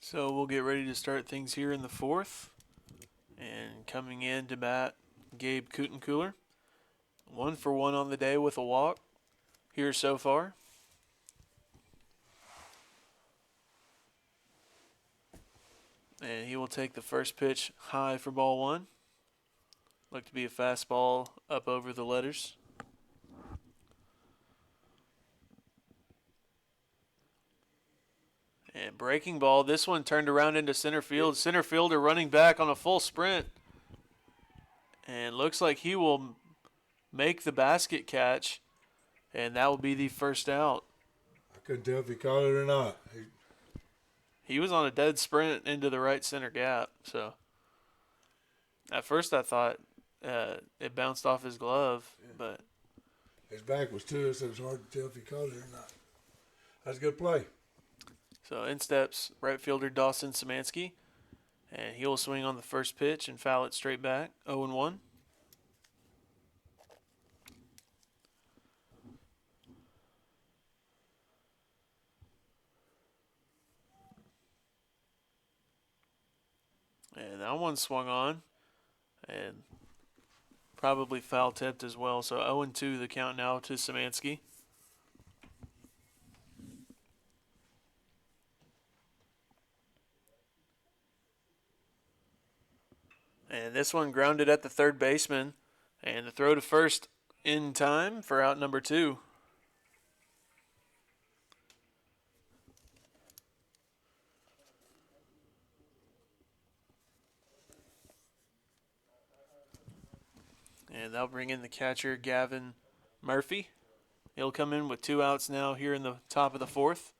So we'll get ready to start things here in the fourth. And coming in to bat, Gabe Kutencooler. 1 for 1 on the day with a walk here so far. And he will take the first pitch high for ball 1. Look to be a fastball up over the letters. And breaking ball. This one turned around into center field. Center fielder running back on a full sprint. And looks like he will make the basket catch. And that will be the first out. I couldn't tell if he caught it or not. He was on a dead sprint into the right center gap. So at first I thought it bounced off his glove. But his back was to us, so it was hard to tell if he caught it or not. That's a good play. So in steps right fielder Dawson Szymanski. And he will swing on the first pitch and foul it straight back. 0-1. And that one swung on. And probably foul tipped as well. So 0-2 the count now to Szymanski. And this one grounded at the third baseman. And the throw to first in time for out number 2. And they'll bring in the catcher, Gavin Murphy. He'll come in with 2 outs now here in the top of the fourth.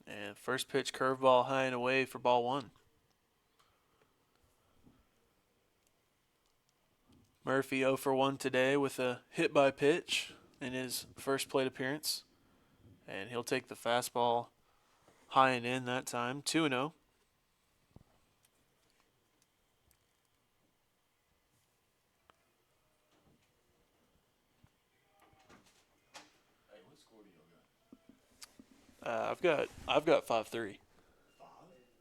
And first pitch curveball high and away for ball 1. Murphy 0 for 1 today with a hit by pitch. in his first plate appearance. And he'll take the fastball high and in that time, 2-0. I've got 5-3.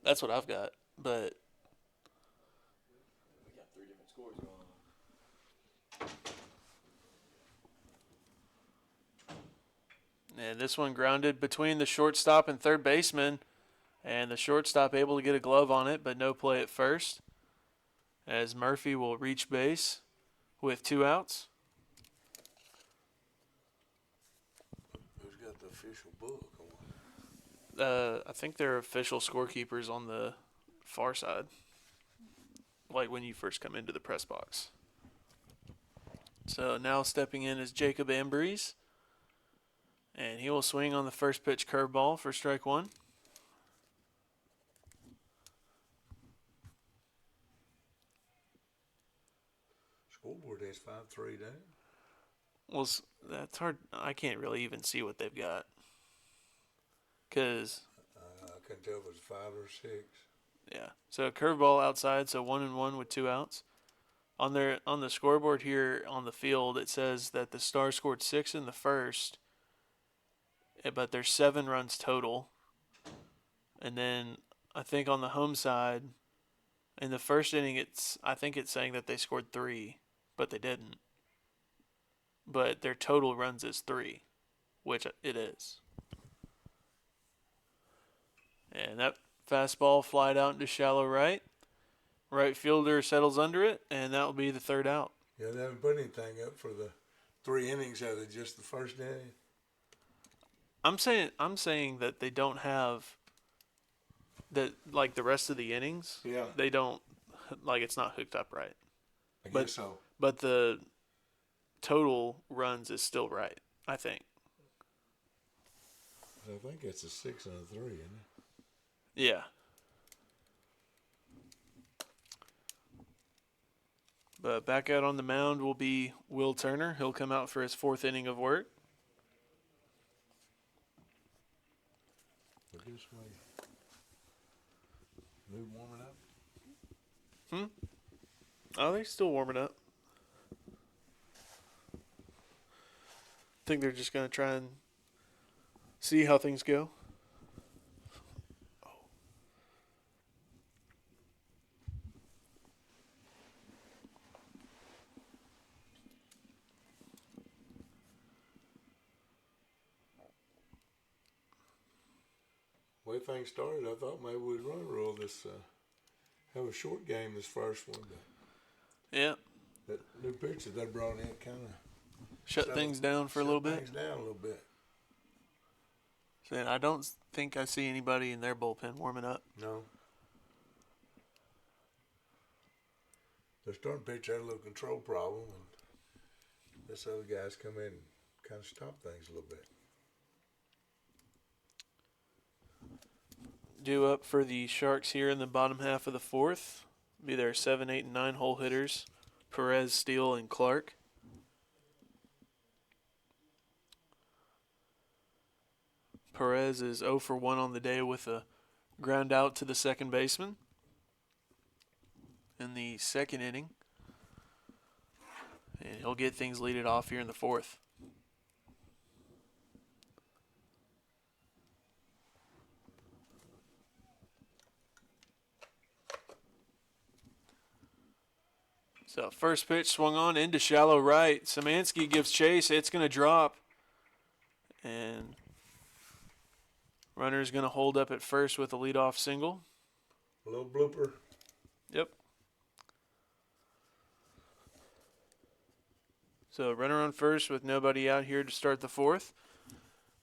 That's what I've got. But We got 3 different scores going on. and this one grounded between the shortstop and third baseman, and the shortstop able to get a glove on it, but no play at first. As Murphy will reach base with 2 outs. Who's got the official book? I think they're official scorekeepers on the far side, like when you first come into the press box. So now stepping in is Jacob Ambrose, and he will swing on the first pitch curveball for strike 1. Scoreboard has 5-3 down. Well, that's hard. I can't really even see what they've got. Because, I couldn't tell if it was 5 or 6. yeah. So curveball outside, so 1-1 with 2 outs. On the scoreboard here on the field, it says that the Stars scored 6 in the first, but there's 7 runs total. And then I think on the home side, in the first inning, I think it's saying that they scored 3, but they didn't. But their total runs is 3, which it is. And that fastball flied out into shallow right. Right fielder settles under it, and that will be the 3rd out. Yeah, they haven't put anything up for the 3 innings out of just the first inning. I'm saying that they don't have that, like the rest of the innings. Yeah. They don't, like, it's not hooked up right. I But- guess so. But the total runs is still right, I think. I think it's a 6 and a 3, isn't it? Yeah. But back out on the mound will be Will Turner. He'll come out for his 4th inning of work. But this way. Mood warming up? Oh, they're still warming up. I think they're just going to try and see how things go. The way things started, I thought maybe we'd run a rule this, have a short game this first one. But Yeah. that new pitcher they brought in kind of Shut things down for a little bit. things down a little bit. So I don't think I see anybody in their bullpen warming up. No. Their starting pitcher had a little control problem, and this other guy's come in and kind of stop things a little bit. Due up for the Sharks here in the bottom half of the 4th. Be their 7, 8, and 9 hole hitters. Perez, Steele, and Clark. Perez is 0 for 1 on the day with a ground out to the second baseman in the 2nd inning. And he'll get things leaded off here in the 4th. So first pitch swung on into shallow right. Szymanski gives chase. It's going to drop. And runner's going to hold up at first with a leadoff single. A little blooper. Yep. So runner on first with nobody out here to start the 4th.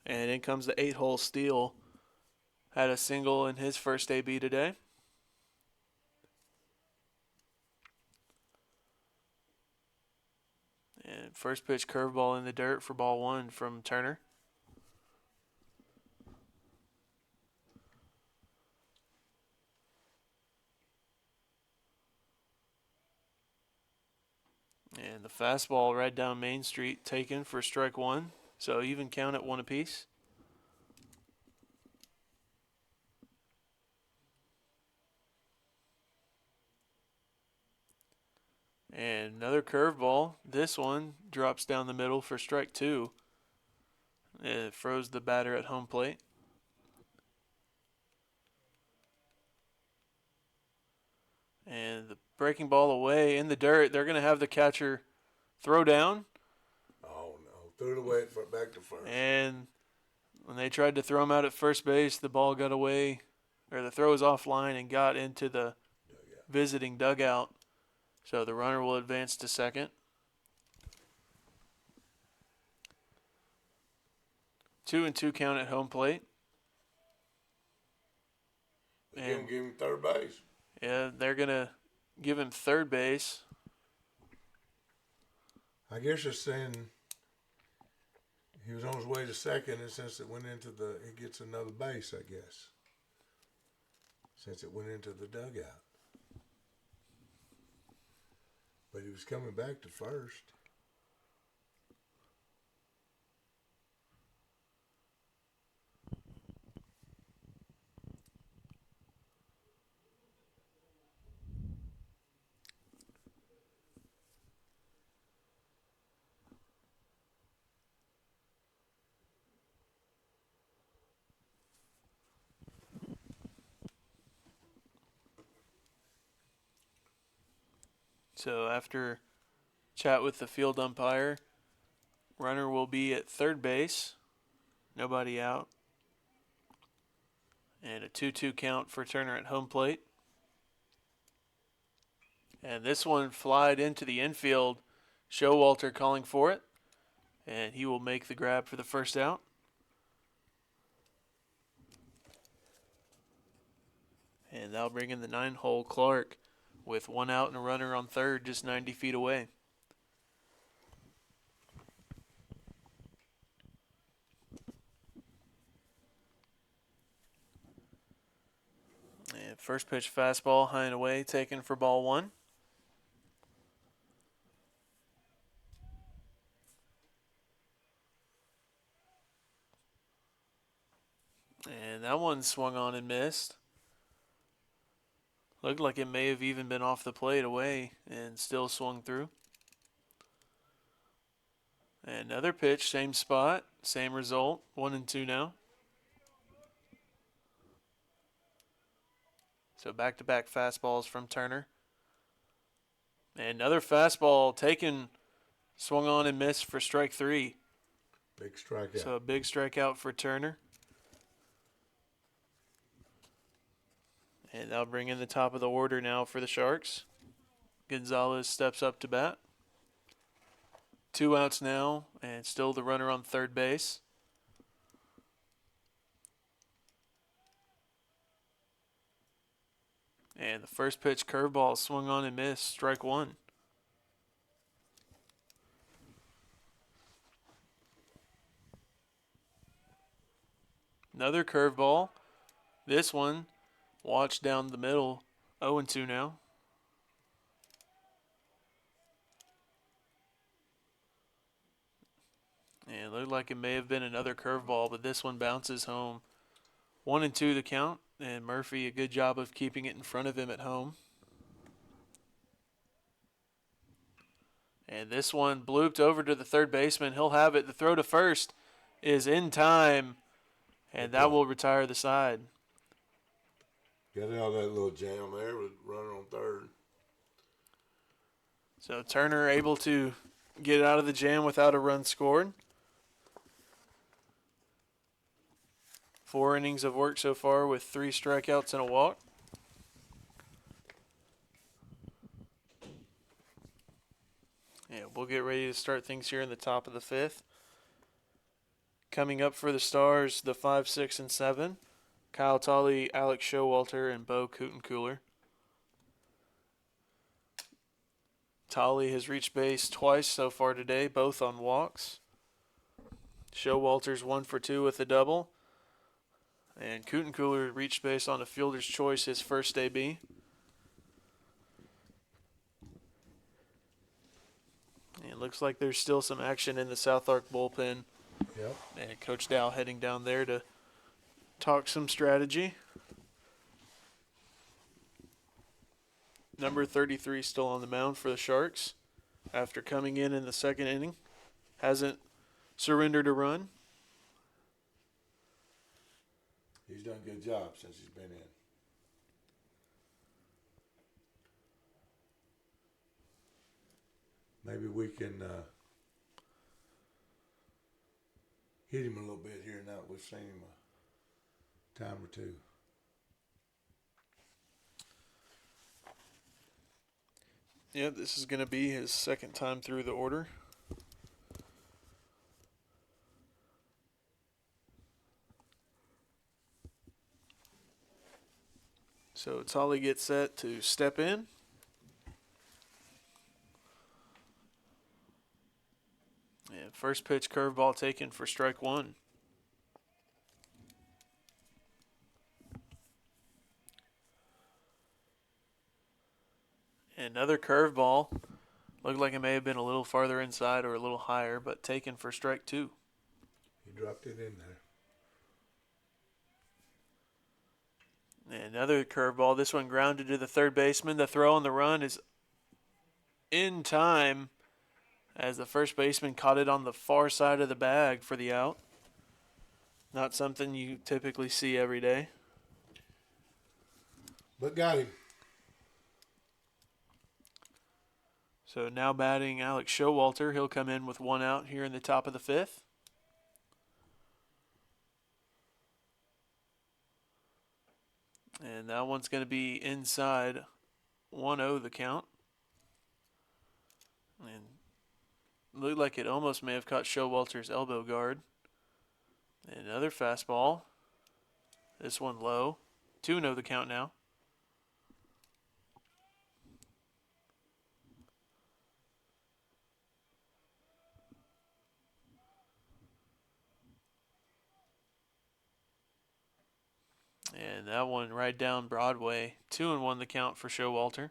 And in comes the 8-hole Steele. Had a single in his first AB today. And first pitch curveball in the dirt for ball 1 from Turner. And And the fastball right down Main Street taken for strike one. So even count at one apiece. And another curveball. This one drops down the middle for strike two. It froze the batter at home plate. And the breaking ball away in the dirt. They're going to have the catcher throw down. Oh, no. Threw it away back to first. And when they tried to throw him out at first base, the ball got away, or the throw was offline and got into the visiting dugout. So the runner will advance to second. 2-2 count at home plate. And give him third base. Yeah, they're going to give him third base. I guess you're saying he was on his way to second, and since it went into he gets another base, I guess. Since it went into the dugout. But he was coming back to first. So after chat with the field umpire, runner will be at third base. Nobody out. And a 2-2 count for Turner at home plate. And this one flied into the infield. Showalter calling for it. And he will make the grab for the first out. And that'll bring in the 9-hole Clark with one out and a runner on third just 90 feet away. And first pitch fastball high and away taken for ball one. And that one swung on and missed. Looked like it may have even been off the plate away and still swung through. And another pitch, same spot, same result, 1-2 now. So back-to-back fastballs from Turner. And another fastball taken, swung on and missed for strike three. Big strikeout. So a big strikeout for Turner. And that'll bring in the top of the order now for the Sharks. Gonzalez steps up to bat. 2 outs now, and still the runner on third base. And the first pitch curveball swung on and missed, strike one. Another curveball. This one watched down the middle, 0-2 now. And it looked like it may have been another curveball, but this one bounces home. 1-2 the count, and Murphy a good job of keeping it in front of him at home. And this one blooped over to the third baseman. He'll have it. The throw to first is in time, and that will retire the side. Got out of that little jam there with runner on third. So Turner able to get out of the jam without a run scored. 4 innings of work so far with 3 strikeouts and a walk. Yeah, we'll get ready to start things here in the top of the 5th. Coming up for the Stars, the 5, 6, and 7. Kyle Tolley, Alex Showalter, and Bo Kutencooler. Tolley has reached base twice so far today, both on walks. Showalter's 1 for 2 with a double. And Kutencooler reached base on a fielder's choice, his first AB. looks like there's still some action in the SouthArk bullpen. Yep. And Coach Dow heading down there to talk some strategy. Number 33 still on the mound for the Sharks after coming in the second inning. Hasn't surrendered a run. He's done a good job since he's been in. Maybe we can hit him a little bit here and now. We've seen him a time or two. Yeah, this is going to be his second time through the order. So Tully gets set to step in. And first pitch curveball taken for strike one. Another curveball. Looked like it may have been a little farther inside or a little higher, but taken for strike two. He dropped it in there. Another curveball. This one grounded to the third baseman. The throw on the run is in time as the first baseman caught it on the far side of the bag for the out. Not something you typically see every day. But got him. So now batting Alex Showalter. He'll come in with one out here in the top of the fifth. And that one's going to be inside 1-0 the count. And looked like it almost may have caught Showalter's elbow guard. Another fastball. This one low. 2-0 the count now. And that one right down Broadway. 2-1 the count for Showalter.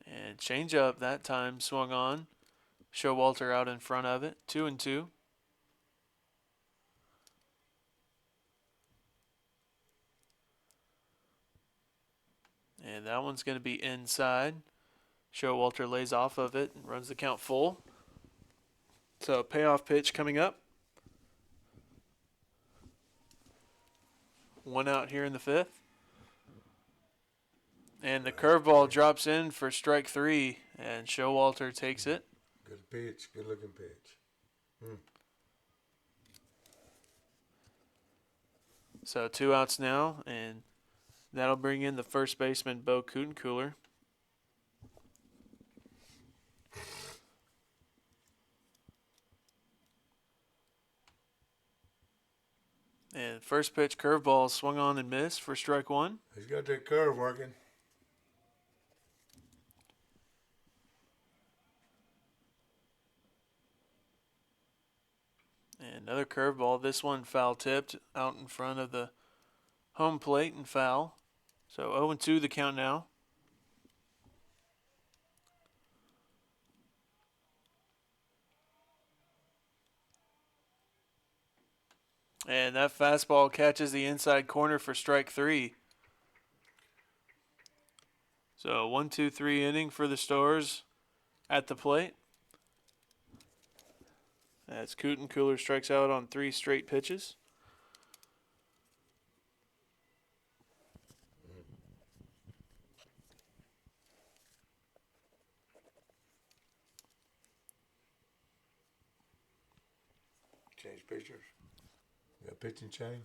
And changeup that time swung on. Showalter out in front of it. 2-2. And that one's going to be inside. Showalter lays off of it and runs the count full. So payoff pitch coming up. One out here in the fifth. And the curveball drops in for strike three, and Showalter takes it. Good pitch, good looking pitch. So 2 outs now, and that'll bring in the first baseman, Bo Kutencooler. And first pitch curveball swung on and missed for strike one. He's got that curve working. And another curveball. This one foul tipped out in front of the home plate and foul. So 0-2 the count now. And that fastball catches the inside corner for strike three. So 1-2-3 inning for the Stars at the plate. As Kutencooler strikes out on 3 straight pitches. Change pitchers. Got a pitching change.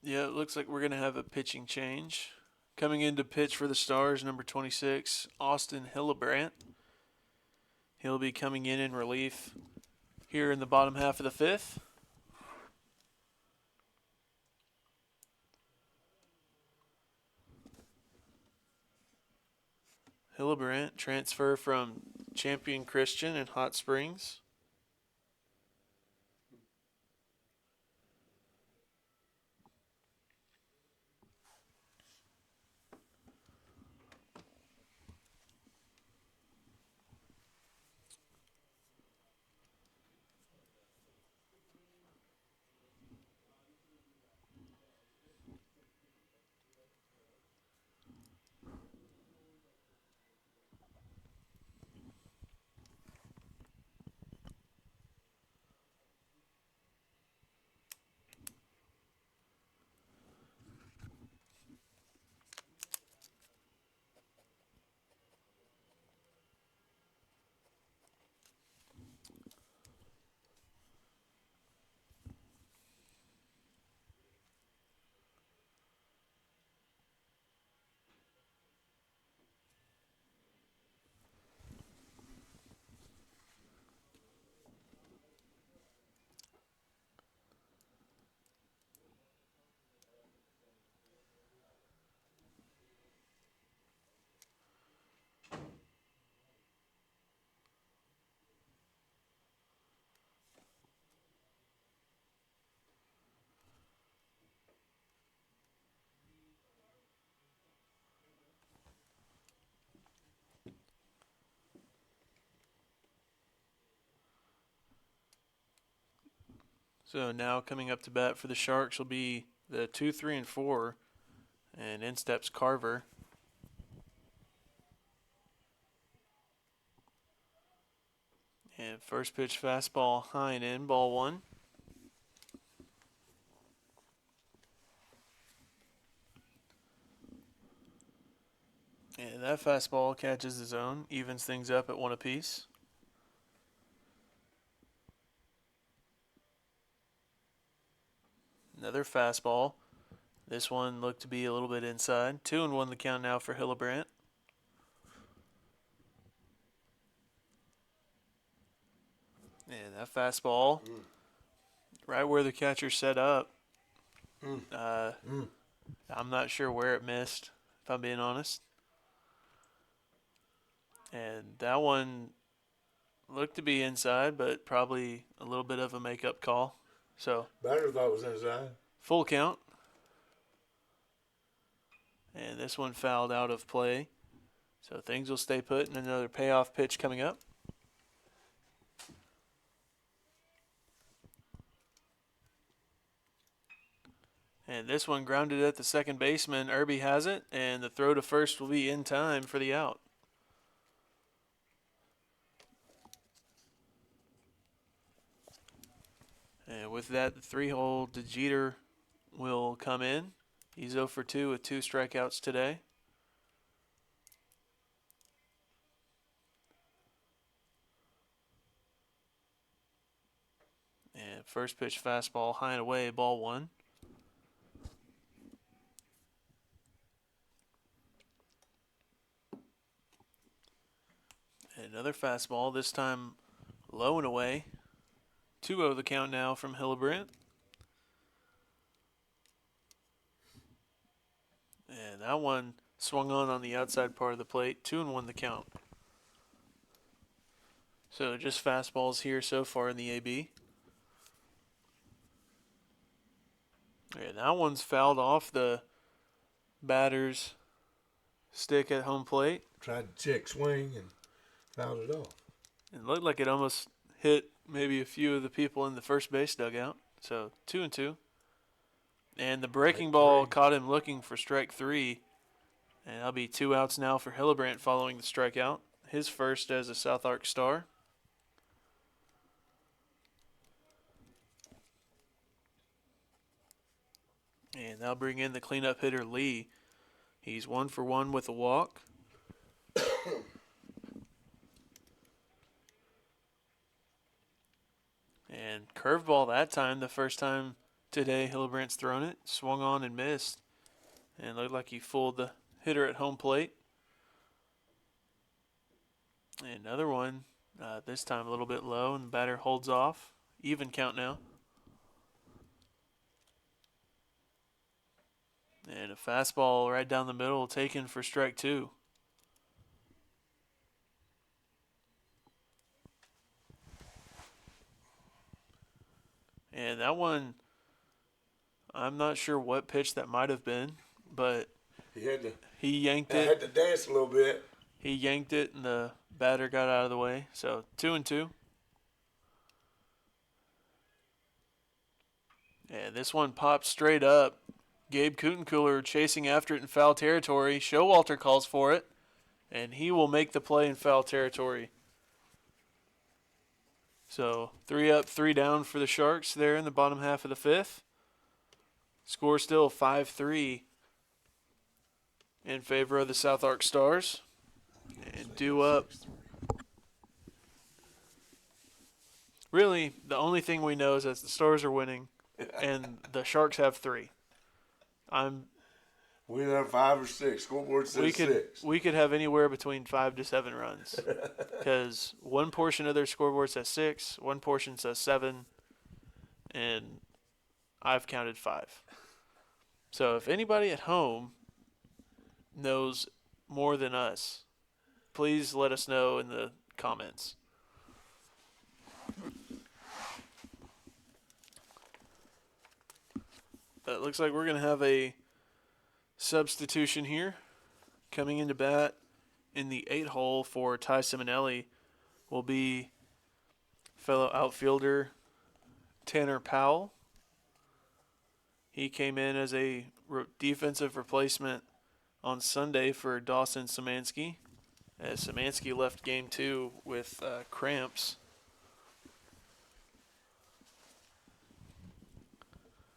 Yeah, it looks like we're going to have a pitching change. Coming in to pitch for the Stars, number 26, Austin Hillebrandt. He'll be coming in relief here in the bottom half of the fifth. Hillebrandt, transfer from Champion Christian in Hot Springs. So now coming up to bat for the Sharks will be the 2, 3, and 4, and in steps Carver. And first pitch fastball high and in, ball 1. And that fastball catches the zone, evens things up at 1 apiece. Another fastball. This one looked to be a little bit inside. 2-1 the count now for Hillebrandt. And that fastball, right where the catcher set up. I'm not sure where it missed, if I'm being honest. And that one looked to be inside, but probably a little bit of a makeup call. So Batter thought it was inside. full count. And this one fouled out of play. So things will stay put, and another payoff pitch coming up. And this one grounded at the second baseman. Irby has it, and the throw to first will be in time for the out. And with that, the 3-hole DeJeter will come in. He's 0 for 2 with 2 strikeouts today. And first pitch fastball high and away, ball 1. And another fastball, this time low and away. 2-0 the count now from Hillebrandt. And that one swung on the outside part of the plate. 2-1 the count. So just fastballs here so far in the AB. And that one's fouled off the batter's stick at home plate. Tried to check swing and fouled it off. It looked like it almost hit maybe a few of the people in the first base dugout. So 2-2. And the breaking ball caught him looking for strike 3. And that'll be 2 outs now for Hillebrandt following the strikeout. His first as a SouthArk star. And they'll bring in the cleanup hitter Lee. He's 1 for 1 with a walk. And curveball that time, the first time today Hillebrandt's thrown it. Swung on and missed. And looked like he fooled the hitter at home plate. And another one, this time a little bit low, and the batter holds off. Even count now. And a fastball right down the middle taken for strike 2. And that one, I'm not sure what pitch that might have been, but he yanked it. Had to dance a little bit. He yanked it, and the batter got out of the way. So 2-2. And this one popped straight up. Gabe Kutencooler chasing after it in foul territory. Showalter calls for it, and he will make the play in foul territory. So 3 up, 3 down for the Sharks there in the bottom half of the 5th. Score still 5-3 in favor of the SouthArk Stars. And due up. Really, the only thing we know is that the Stars are winning, and the Sharks have 3. We have 5 or 6. Scoreboard says 6. We could have anywhere between 5 to 7 runs, because one portion of their scoreboard says 6, one portion says 7, and I've counted 5. So if anybody at home knows more than us, please let us know in the comments. But it looks like we're going to have a substitution here. Coming into bat in the 8-hole for Ty Simonelli will be fellow outfielder Tanner Powell. He came in as a defensive replacement on Sunday for Dawson Szymanski, as Szymanski left game 2 with cramps.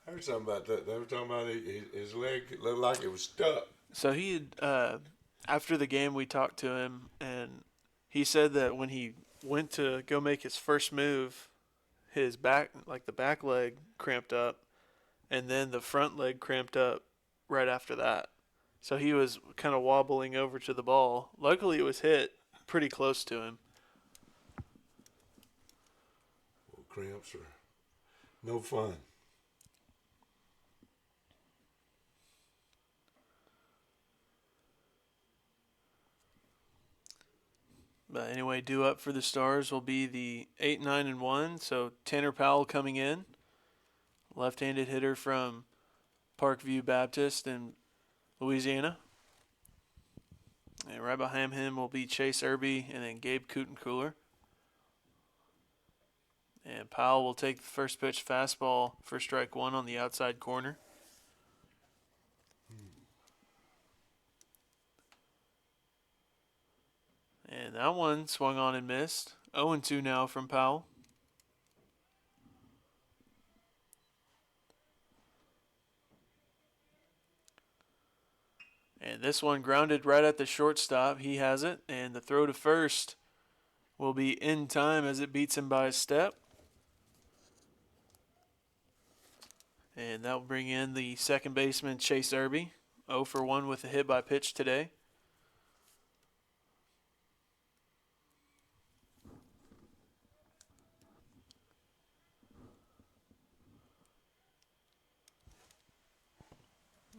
I heard something about that. They were talking about his leg looked like it was stuck. So he had, after the game, we talked to him, and he said that when he went to go make his first move, his back, like the back leg, cramped up, and then the front leg cramped up right after that. So he was kind of wobbling over to the ball. Luckily, it was hit pretty close to him. Well, cramps are no fun. But anyway, due up for the Stars will be the 8-9-1. So Tanner Powell coming in, left-handed hitter from Parkview Baptist in Louisiana. And right behind him will be Chase Irby and then Gabe Kutencooler. And Powell will take the first pitch fastball for strike 1 on the outside corner. And that one swung on and missed. 0-2 now from Powell. And this one grounded right at the shortstop. He has it. And the throw to first will be in time as it beats him by a step. And that will bring in the second baseman, Chase Irby. 0 for 1 with a hit by pitch today.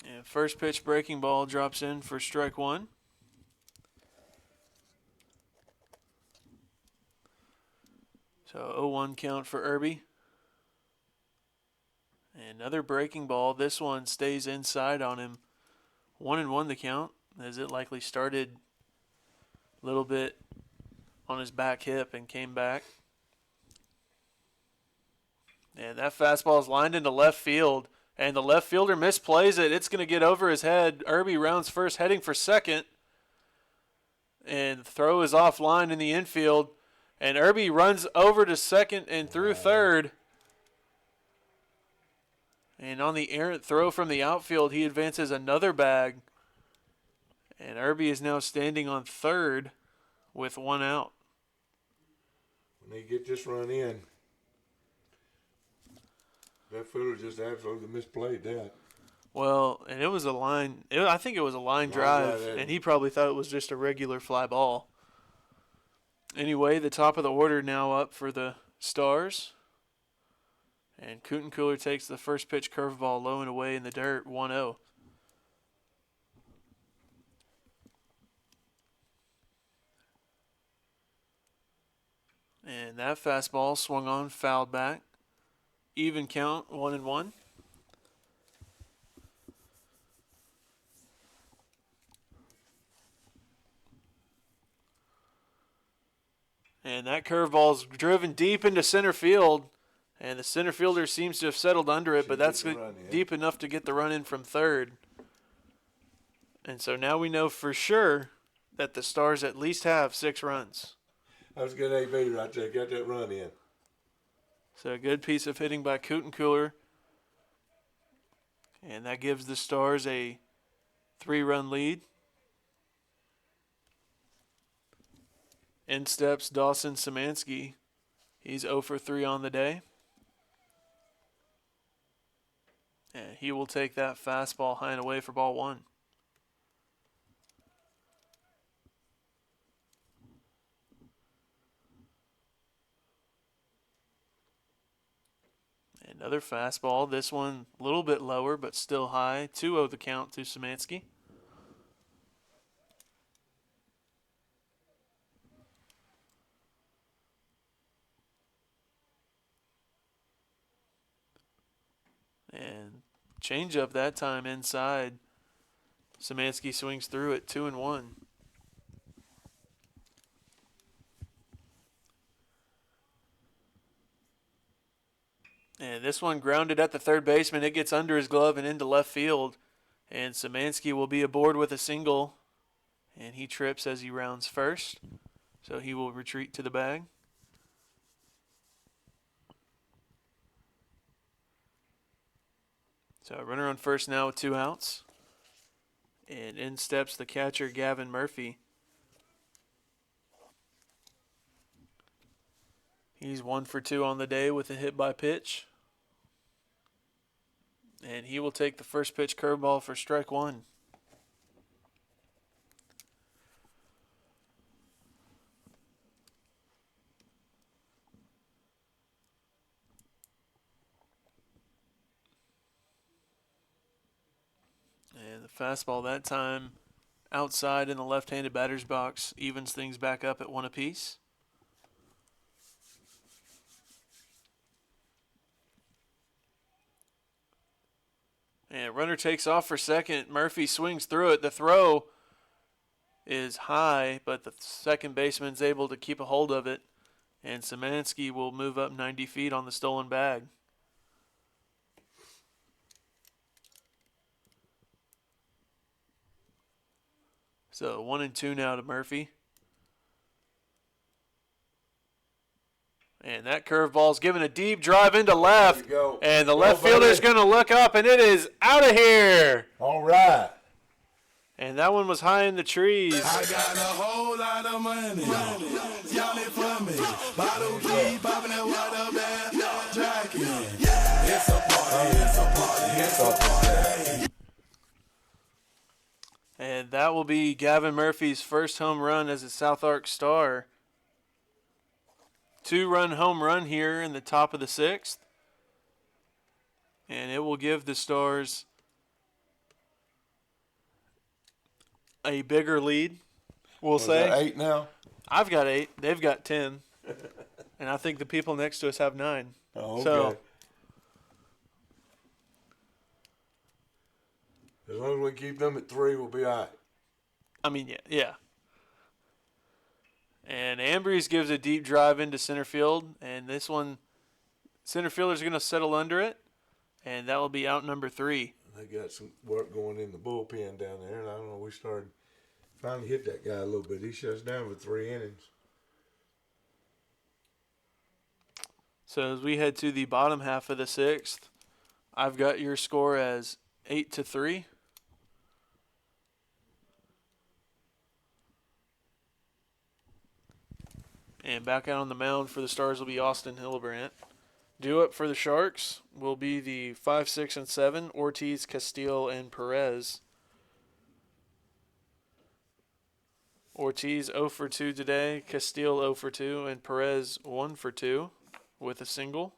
And first pitch breaking ball drops in for strike 1. So 0-1 count for Irby. Another breaking ball. This one stays inside on him. 1-1 the count, as it likely started a little bit on his back hip and came back. And that fastball is lined into left field, and the left fielder misplays it. It's going to get over his head. Irby rounds first, heading for second. And the throw is offline in the infield. And Irby runs over to second and through third. And on the errant throw from the outfield, he advances another bag. And Irby is now standing on third with 1 out. When they get this run in, that fielder just absolutely misplayed that. Well, and it was a line. I think it was a line drive, and he probably thought it was just a regular fly ball. Anyway, the top of the order now up for the Stars. And Kutencooler takes the first pitch curveball low and away in the dirt, 1-0. And that fastball swung on, fouled back. Even count, 1-1. And that curveball's driven deep into center field. And the center fielder seems to have settled under it, but that's deep enough to get the run in from third. And so now we know for sure that the Stars at least have 6 runs. That was a good AB right there. Got that run in. So a good piece of hitting by Kutencooler. And that gives the Stars a 3-run lead. In steps Dawson Szymanski. He's 0 for 3 on the day. And he will take that fastball high and away for ball 1. Another fastball. This one a little bit lower, but still high. 2-0 the count to Szymanski. And changeup that time inside. Szymanski swings through it, 2-1. And this one grounded at the third baseman. It gets under his glove and into left field. And Szymanski will be aboard with a single. And he trips as he rounds first. So he will retreat to the bag. So runner on first now with 2 outs. And in steps the catcher, Gavin Murphy. He's 1 for 2 on the day with a hit by pitch. And he will take the first pitch curveball for strike 1. And the fastball that time outside in the left-handed batter's box evens things back up at 1 apiece. And runner takes off for second. Murphy swings through it. The throw is high, but the second baseman's able to keep a hold of it. And Szymanski will move up 90 feet on the stolen bag. So 1-2 now to Murphy. And that curveball's given a deep drive into left. And the left fielder's going to look up, and it is out of here. All right. And that one was high in the trees. I got a whole lot of money. Y'all it for me. Bottle key, popping that water up there. Jacking. It's a party, it's a party, it's a party. And that will be Gavin Murphy's first home run as a SouthArk Star. 2-run home run here in the top of the 6th. And it will give the Stars a bigger lead, we'll say. 8 now? I've got 8. They've got 10. And I think the people next to us have 9. Oh, okay. So, as long as we keep them at 3, we'll be all right. I mean, yeah. And Ambrose gives a deep drive into center field. And this one, center fielder's going to settle under it. And that will be out number 3. They got some work going in the bullpen down there. And I don't know, we started finally hit that guy a little bit. He shuts down for 3 innings. So as we head to the bottom half of the 6th, I've got your score as 8-3. And back out on the mound for the Stars will be Austin Hillebrand. Due up for the Sharks will be the 5, 6, and 7, Ortiz, Castile, and Perez. Ortiz 0 for 2 today, Castile 0 for 2, and Perez 1 for 2 with a single.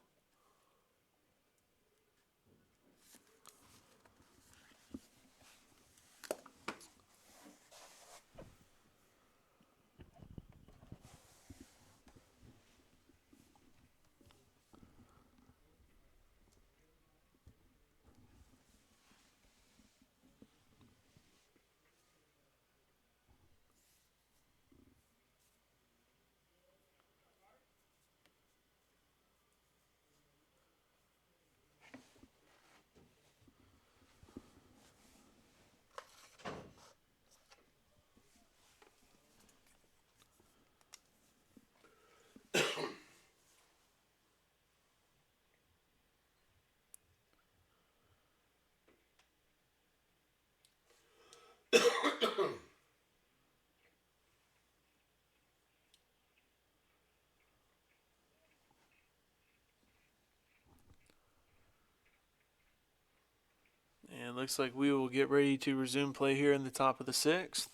And it looks like we will get ready to resume play here in the top of the 6th.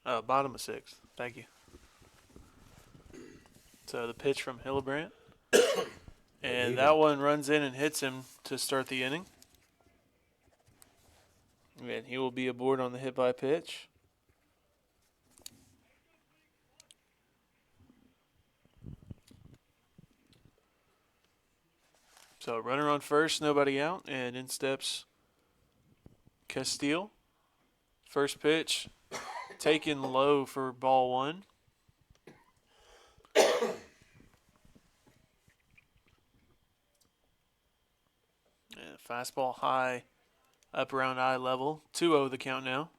Bottom of 6th. Thank you. So the pitch from Hillebrand. And that one runs in and hits him to start the inning. And he will be aboard on the hit by pitch. So runner on first, nobody out, and in steps Castile. First pitch taken low for ball 1. Fastball high, up around eye level. 2-0 the count now.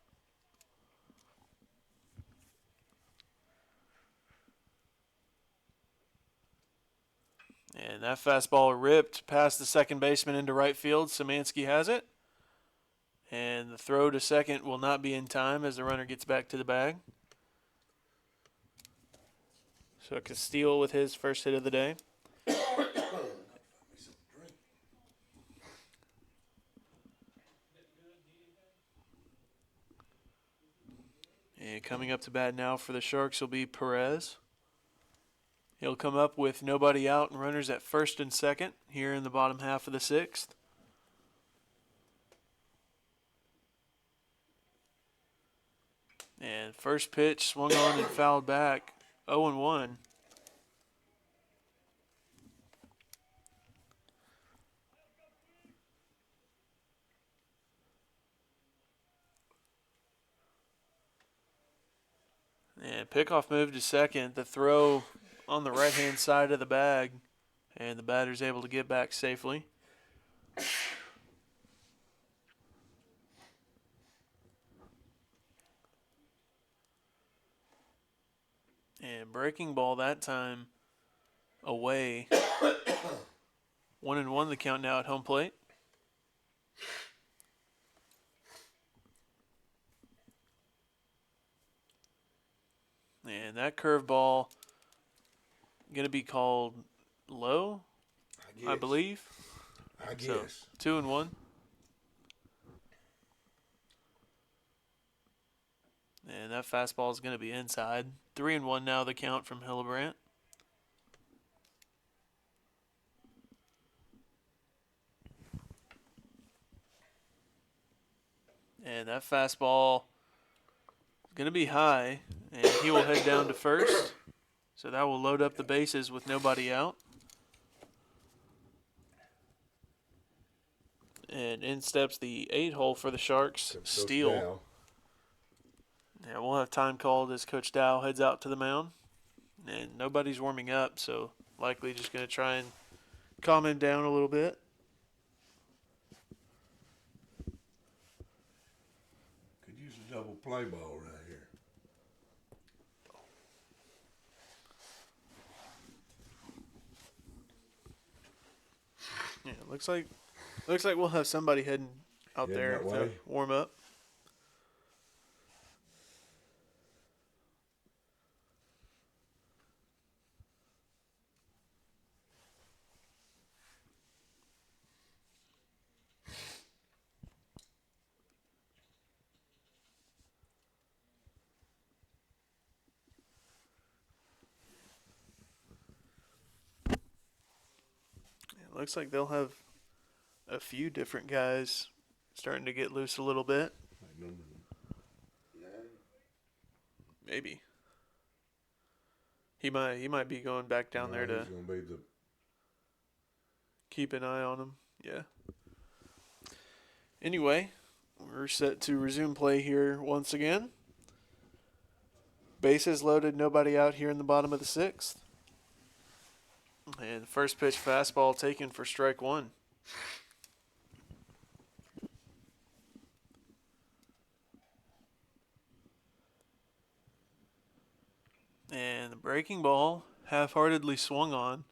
And that fastball ripped past the second baseman into right field. Szymanski has it. And the throw to second will not be in time as the runner gets back to the bag. So Castile with his first hit of the day. And coming up to bat now for the Sharks will be Perez. He'll come up with nobody out and runners at first and second here in the bottom half of the sixth. And first pitch swung on and fouled back. 0-1. And pickoff move to second. The throw on the right-hand side of the bag. And the batter's able to get back safely. And breaking ball that time away. 1-1 the count now at home plate. And that curveball going to be called low, I believe. I guess. So 2-1. And that fastball is going to be inside. 3-1 now the count from Hillebrand. And that fastball is going to be high, and he will head down to first. So that will load up the bases with nobody out. And in steps the 8-hole for the Sharks, Steele. Yeah, we'll have time called as Coach Dow heads out to the mound. And nobody's warming up, so likely just going to try and calm him down a little bit. Could use a double play ball right here. Yeah, looks like we'll have somebody heading out there to warm up. Looks like they'll have a few different guys starting to get loose a little bit. Maybe. He might be going back down there to keep an eye on him. Yeah. Anyway, we're set to resume play here once again. Bases loaded, nobody out here in the bottom of the sixth. And first pitch fastball taken for strike one. And the breaking ball half-heartedly swung on.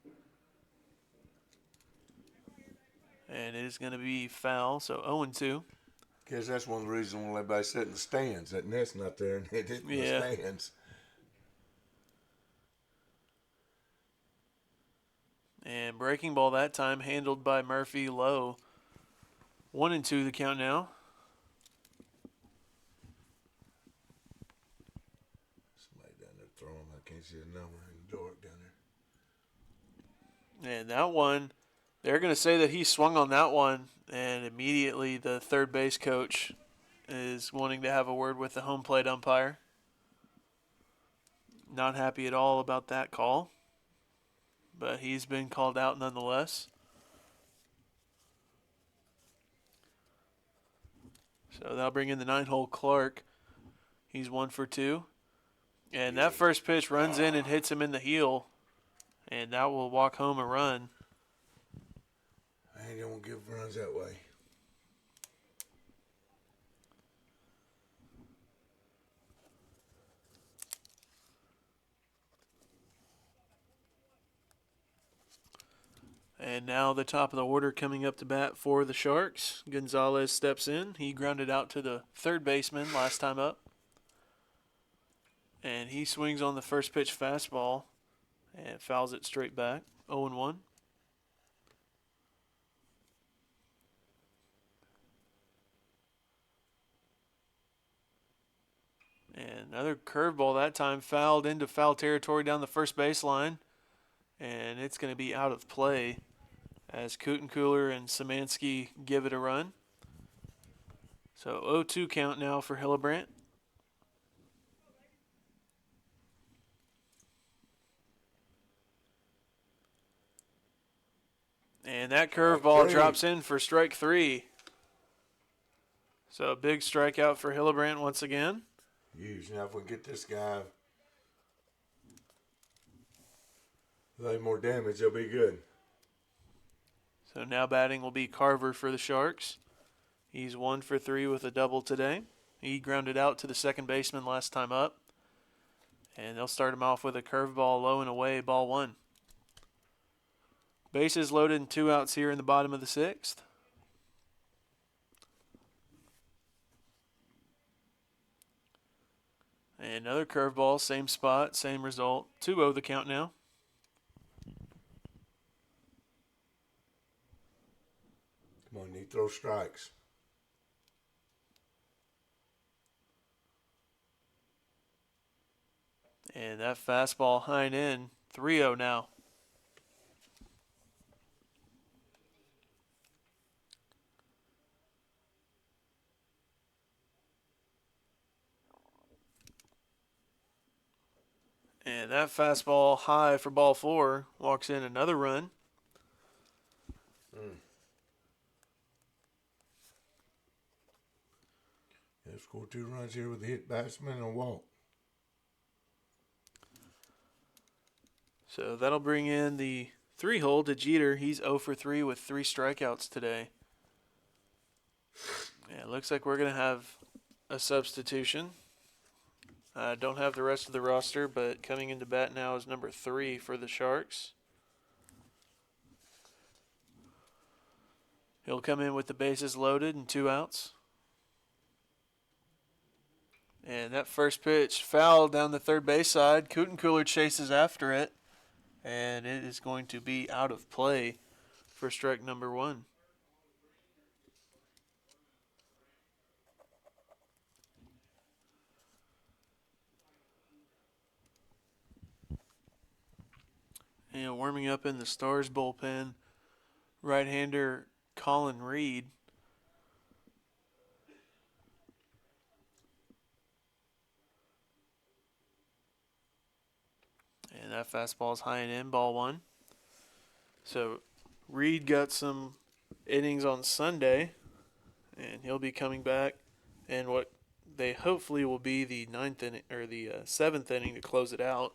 And it is going to be foul, so 0-2. Guess that's one of the reasons why everybody sit in the stands. That net's not there and it hit in the stands. And breaking ball that time handled by Murphy low. 1-2 the count now. Somebody down there throwing. I can't see the number in the dark down there. And that one, they're going to say that he swung on that one, and immediately the third base coach is wanting to have a word with the home plate umpire. Not happy at all about that call. But he's been called out nonetheless. So that'll bring in the 9-hole Clark. He's 1 for 2. And that first pitch runs in and hits him in the heel. And that will walk home a run. He don't give runs that way. And now the top of the order coming up to bat for the Sharks. Gonzalez steps in. He grounded out to the third baseman last time up. And he swings on the first pitch fastball and fouls it straight back. 0-1. And another curveball that time fouled into foul territory down the first baseline. And it's going to be out of play as Kutencooler and Szymanski give it a run. So 0-2 count now for Hillebrandt. And that curveball drops in for strike 3. So a big strikeout for Hillebrandt once again. Huge. Now if we get this guy a little more damage, they'll be good. So now batting will be Carver for the Sharks. He's 1 for 3 with a double today. He grounded out to the second baseman last time up. And they'll start him off with a curveball low and away, ball 1. Bases loaded and 2 outs here in the bottom of the 6th. And another curveball, same spot, same result. 2-0 the count now. Come on, he throws strikes. And that fastball high and in, 3-0 now. And that fastball high for ball 4 walks in another run. They've scored 2 runs here with a hit batsman and a walk. So that'll bring in the 3-hole to Jeter. He's 0 for 3 with 3 strikeouts today. Yeah, it looks like we're going to have a substitution. I don't have the rest of the roster, but coming into bat now is number 3 for the Sharks. He'll come in with the bases loaded and 2 outs. And that first pitch fouled down the third base side. Kutencooler chases after it. And it is going to be out of play for strike number 1. And warming up in the Stars bullpen, right-hander Colin Reed. And that fastball is high and in, ball 1. So Reed got some innings on Sunday, and he'll be coming back in what they hopefully will be the 9th inning or the 7th inning to close it out.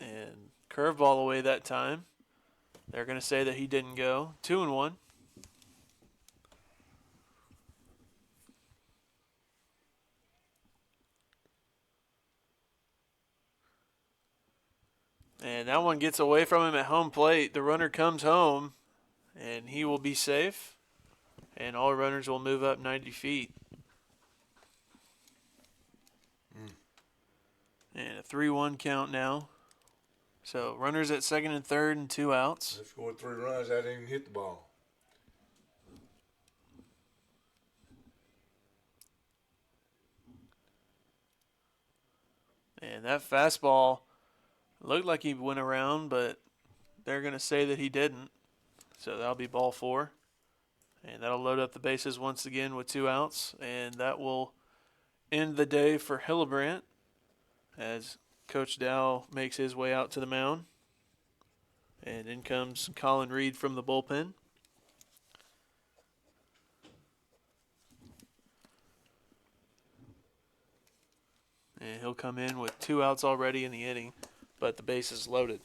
And curveball away that time. They're going to say that he didn't go. 2-1. And that one gets away from him at home plate. The runner comes home, and he will be safe. And all runners will move up 90 feet. And a 3-1 count now. So runners at second and third and 2 outs. They scored 3 runs. I didn't even hit the ball. And that fastball looked like he went around, but they're going to say that he didn't. So that'll be ball 4. And that'll load up the bases once again with 2 outs. And that will end the day for Hillebrandt as Coach Dow makes his way out to the mound. And in comes Colin Reed from the bullpen. And he'll come in with 2 outs already in the inning, but the base is loaded.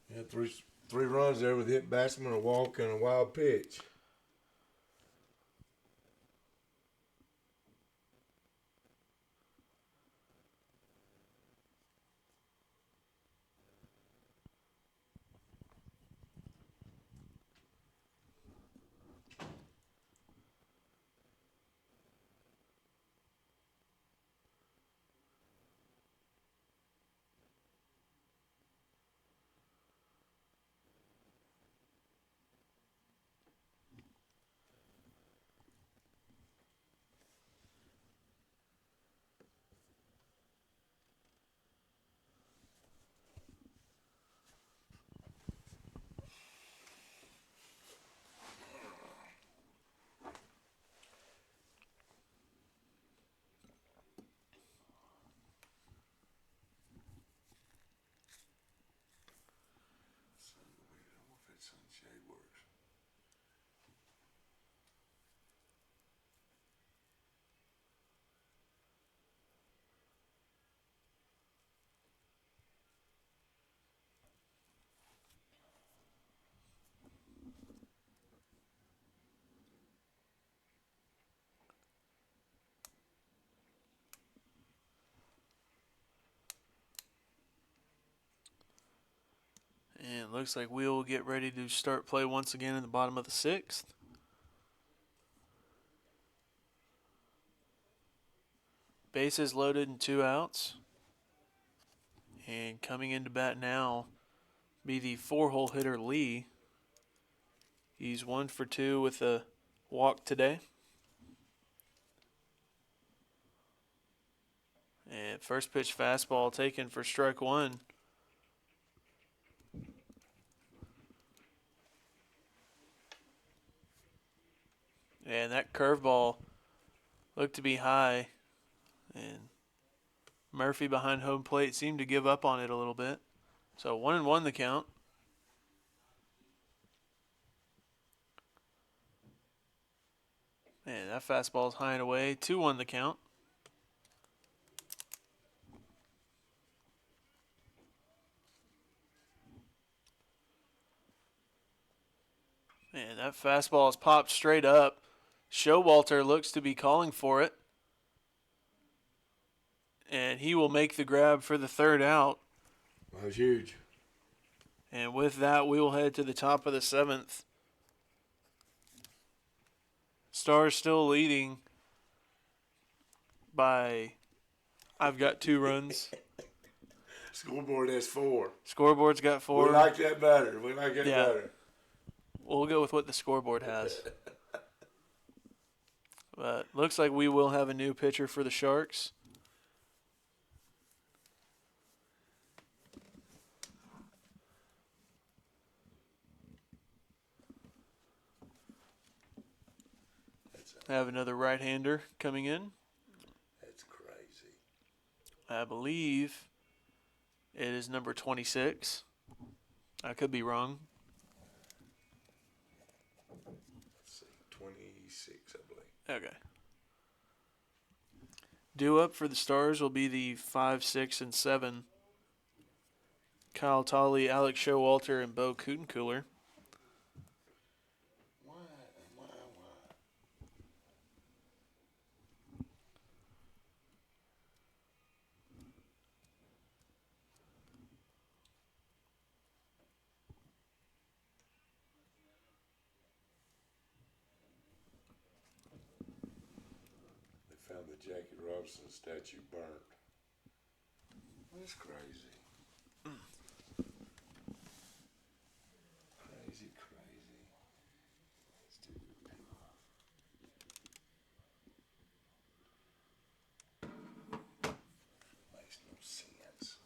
Yeah, 3 runs there with hit batsman, a walk, and a wild pitch. Sunshade works. And it looks like we will get ready to start play once again in the bottom of the 6th. Bases loaded and 2 outs. And coming into bat now be the 4-hole hitter Lee. He's 1 for 2 with a walk today. And first pitch fastball taken for strike 1. And that curveball looked to be high. And Murphy behind home plate seemed to give up on it a little bit. So 1-1 the count. And that fastball's high and away. 2-1 the count. And that fastball is popped straight up. Showalter looks to be calling for it. And he will make the grab for the 3rd out. That was huge. And with that, we will head to the top of the 7th. Stars still leading by, I've got 2 runs. Scoreboard has 4. Scoreboard's got 4. We like that better. We like that better. We'll go with what the scoreboard has. But looks like we will have a new pitcher for the Sharks. Have another right-hander coming in. That's crazy. I believe it is number 26. I could be wrong. Let's see, 26, I believe. Okay. Due up for the Stars will be the 5, 6, and 7. Kyle Tolley, Alex Showalter, and Bo Kutenkooler. Found the Jackie Robinson statue burnt. That's crazy. Crazy. Stupid. Makes no sense.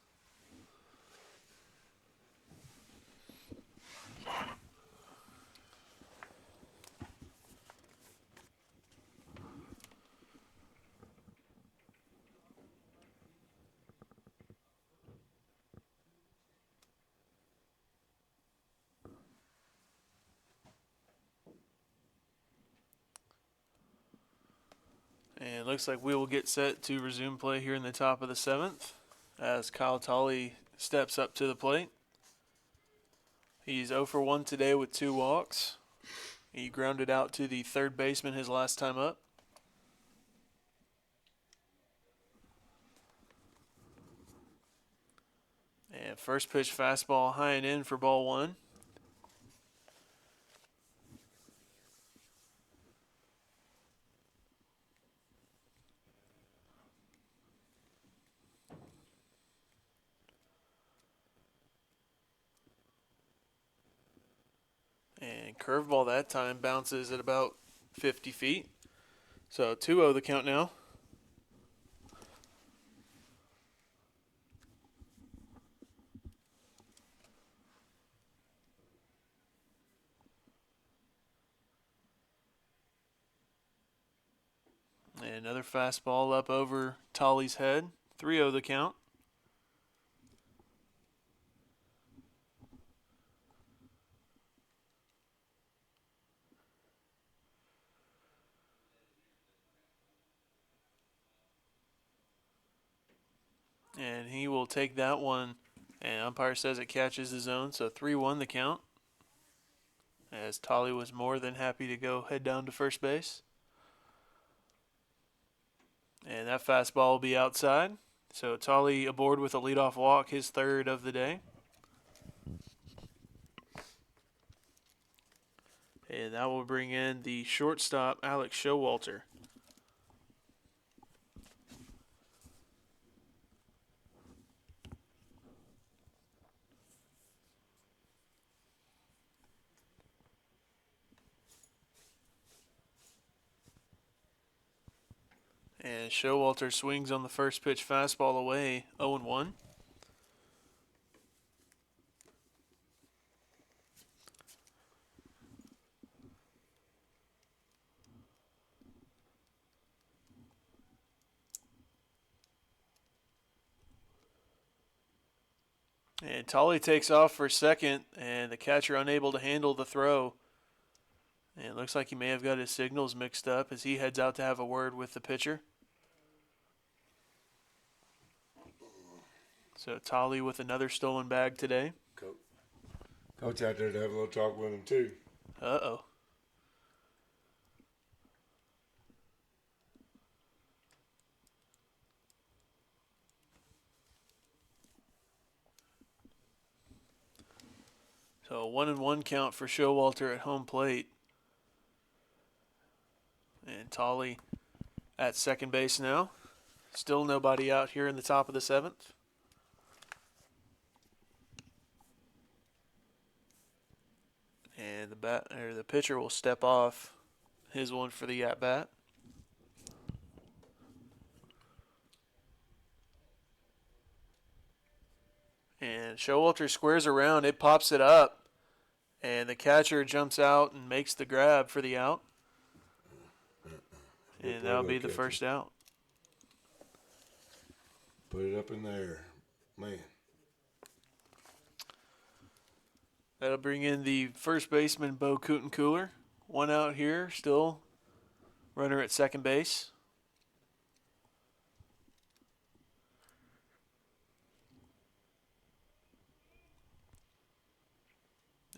And it looks like we will get set to resume play here in the top of the 7th as Kyle Tolley steps up to the plate. He's 0 for 1 today with 2 walks. He grounded out to the third baseman his last time up. And first pitch fastball high and in for ball 1. And curveball that time bounces at about 50 feet. So 2-0 the count now. And another fastball up over Tolly's head. 3-0 the count. And he will take that one. And umpire says it catches the zone. So 3-1 the count. As Tolly was more than happy to go head down to first base. And that fastball will be outside. So Tolly aboard with a leadoff walk, his third of the day. And that will bring in the shortstop, Alex Showalter. And Showalter swings on the first pitch fastball away, 0-1. And Tolly takes off for second, and the catcher unable to handle the throw. And it looks like he may have got his signals mixed up as he heads out to have a word with the pitcher. So Tolly with another stolen bag today. Coach out there to have a little talk with him too. Uh-oh. So a 1-1 count for Showalter at home plate. And Tolly at second base now. Still nobody out here in the top of the 7th. And the pitcher will step off his one for the at bat. And Showalter squares around, it pops it up, and the catcher jumps out and makes the grab for the out. And that'll be the first out. Put it up in there, man. That'll bring in the first baseman, Bo Cooler. One out here, still runner at second base.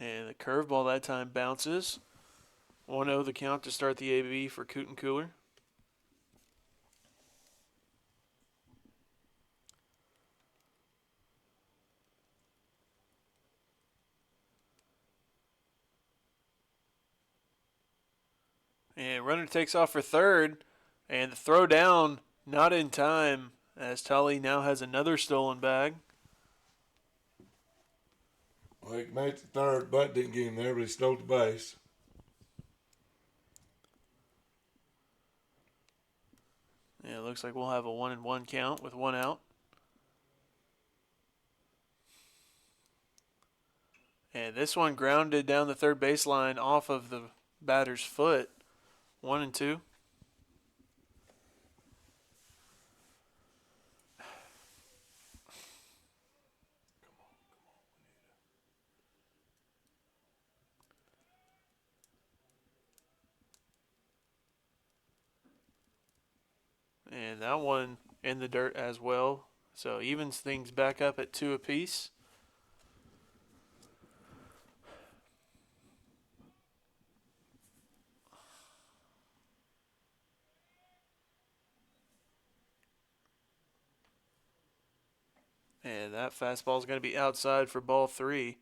And the curveball that time bounces. 1-0 the count to start the AB for Cooler. And runner takes off for third, and the throw down not in time as Tully now has another stolen bag. Well, he made the third, but didn't get him there, but he stole the base. Yeah, it looks like we'll have a 1-1 count with one out. And this one grounded down the third baseline off of the batter's foot. 1-2. And that one in the dirt as well. So evens things back up at 2 apiece. And that fastball is going to be outside for ball 3.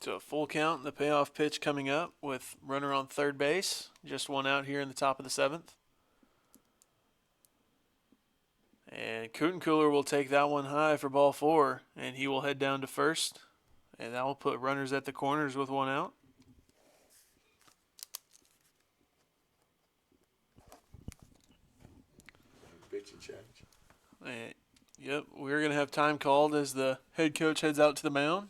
So a full count, the payoff pitch coming up with runner on third base. Just one out here in the top of the 7th. And Cooler will take that one high for ball 4, and he will head down to first. And that will put runners at the corners with one out. Pitching change. And, yep, we're going to have time called as the head coach heads out to the mound.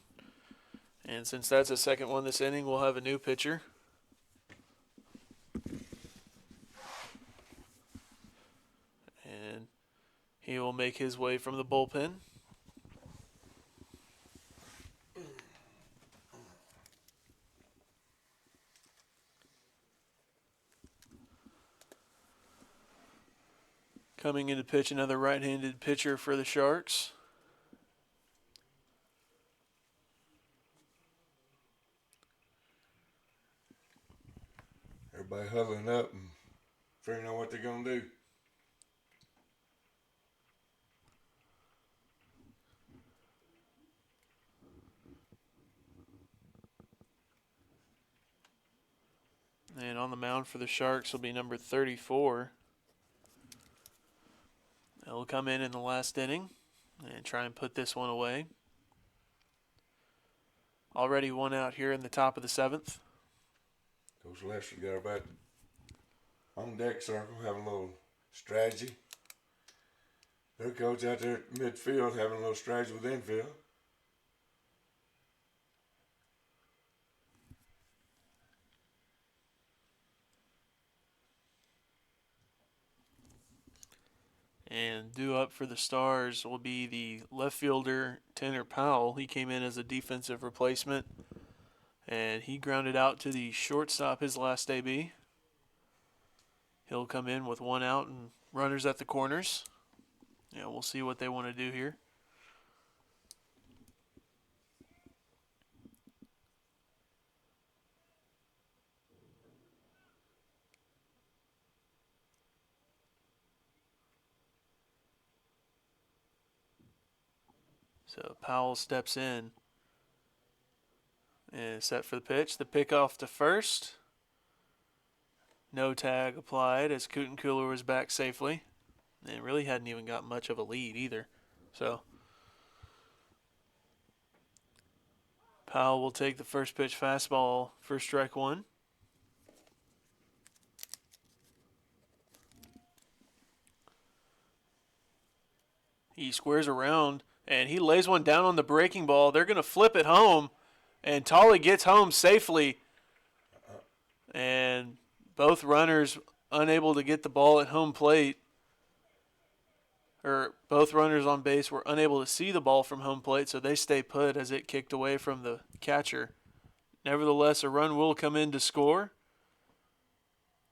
And since that's a second one this inning, we'll have a new pitcher. And he will make his way from the bullpen. Coming in to pitch another right-handed pitcher for the Sharks. Everybody huddling up and figuring out what they're going to do. And on the mound for the Sharks will be number 34. He'll come in the last inning and try and put this one away. Already one out here in the top of the 7th. Coach Lester got about on deck circle having a little strategy. Their coach out there at midfield having a little strategy with infield. And due up for the Stars will be the left fielder, Tanner Powell. He came in as a defensive replacement, and he grounded out to the shortstop his last AB. He'll come in with one out and runners at the corners. Yeah, we'll see what they want to do here. So Powell steps in and is set for the pitch. The pickoff to first. No tag applied as Cooler was back safely. And really hadn't even got much of a lead either. So Powell will take the first pitch fastball for strike 1. He squares around and he lays one down on the breaking ball. They're going to flip it home, and Tolley gets home safely. And both runners unable to get the ball at home plate, or both runners on base were unable to see the ball from home plate, so they stay put as it kicked away from the catcher. Nevertheless, a run will come in to score.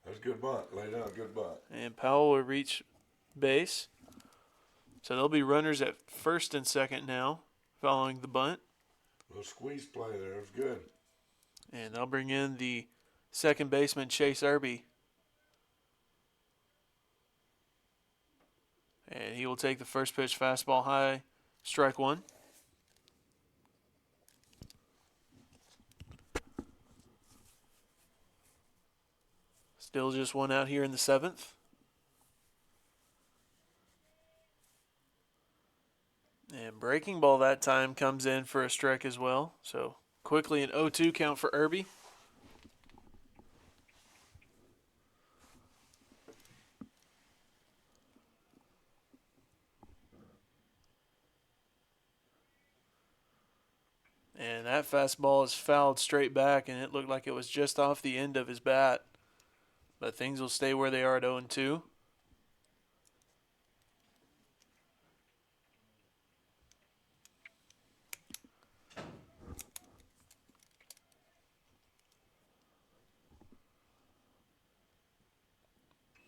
That's a good bunt. Lay down, good bunt. And Powell will reach base. So there'll be runners at first and second now, following the bunt. Little squeeze play there. It was good. And they'll bring in the second baseman, Chase Irby. And he will take the first pitch fastball high, strike 1. Still just one out here in the 7th. And breaking ball that time comes in for a strike as well. So quickly an 0-2 count for Irby. And that fastball is fouled straight back, and it looked like it was just off the end of his bat. But things will stay where they are at 0-2.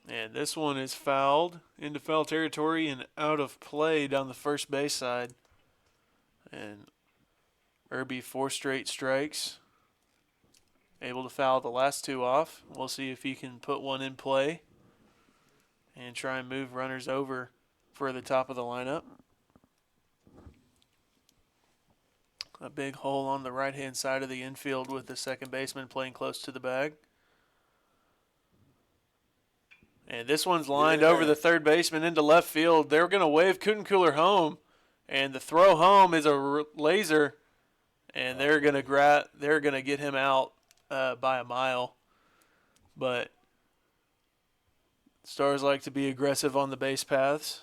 And this one is fouled into foul territory and out of play down the first base side. And Irby 4 straight strikes. able to foul the last two off. We'll see if he can put one in play and try and move runners over for the top of the lineup. A big hole on the right-hand side of the infield with the second baseman playing close to the bag. And this one's lined over the third baseman into left field. They're going to wave Cooler home, and the throw home is a laser, and they're going to get him out by a mile. But Stars like to be aggressive on the base paths.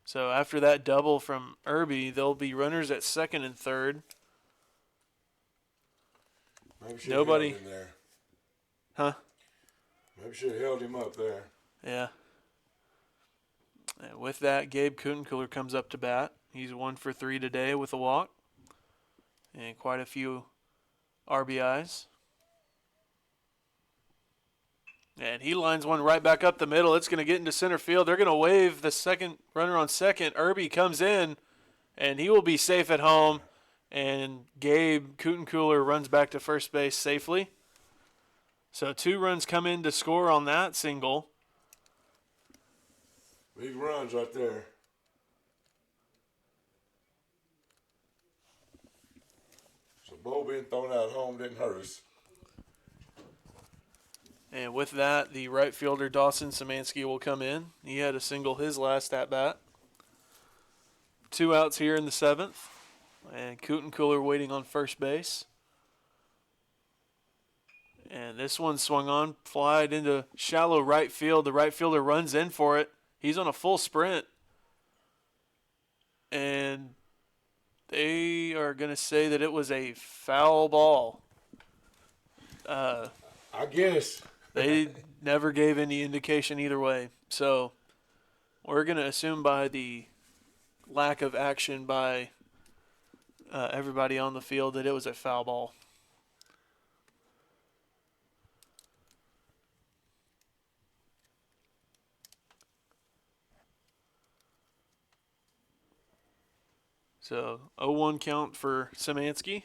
So after that double from Irby, there'll be runners at second and third. Maybe should Nobody. Held him there. Huh? Maybe should have held him up there. Yeah. And with that, Gabe Cooler comes up to bat. He's 1 for 3 today with a walk and quite a few RBIs. And he lines one right back up the middle. It's going to get into center field. They're going to wave the second runner on second. Irby comes in, and he will be safe at home. And Gabe Cooler runs back to first base safely. So 2 runs come in to score on that single. Big runs right there. So ball being thrown out home didn't hurt us. And with that, the right fielder Dawson Szymanski will come in. He had a single his last at bat. 2 outs here in the 7th. And Cooler waiting on first base. And this one swung on, flied into shallow right field. The right fielder runs in for it. He's on a full sprint. And they are going to say that it was a foul ball. I guess. They never gave any indication either way. So we're going to assume by the lack of action by everybody on the field that it was a foul ball. So 0-1 count for Szymanski.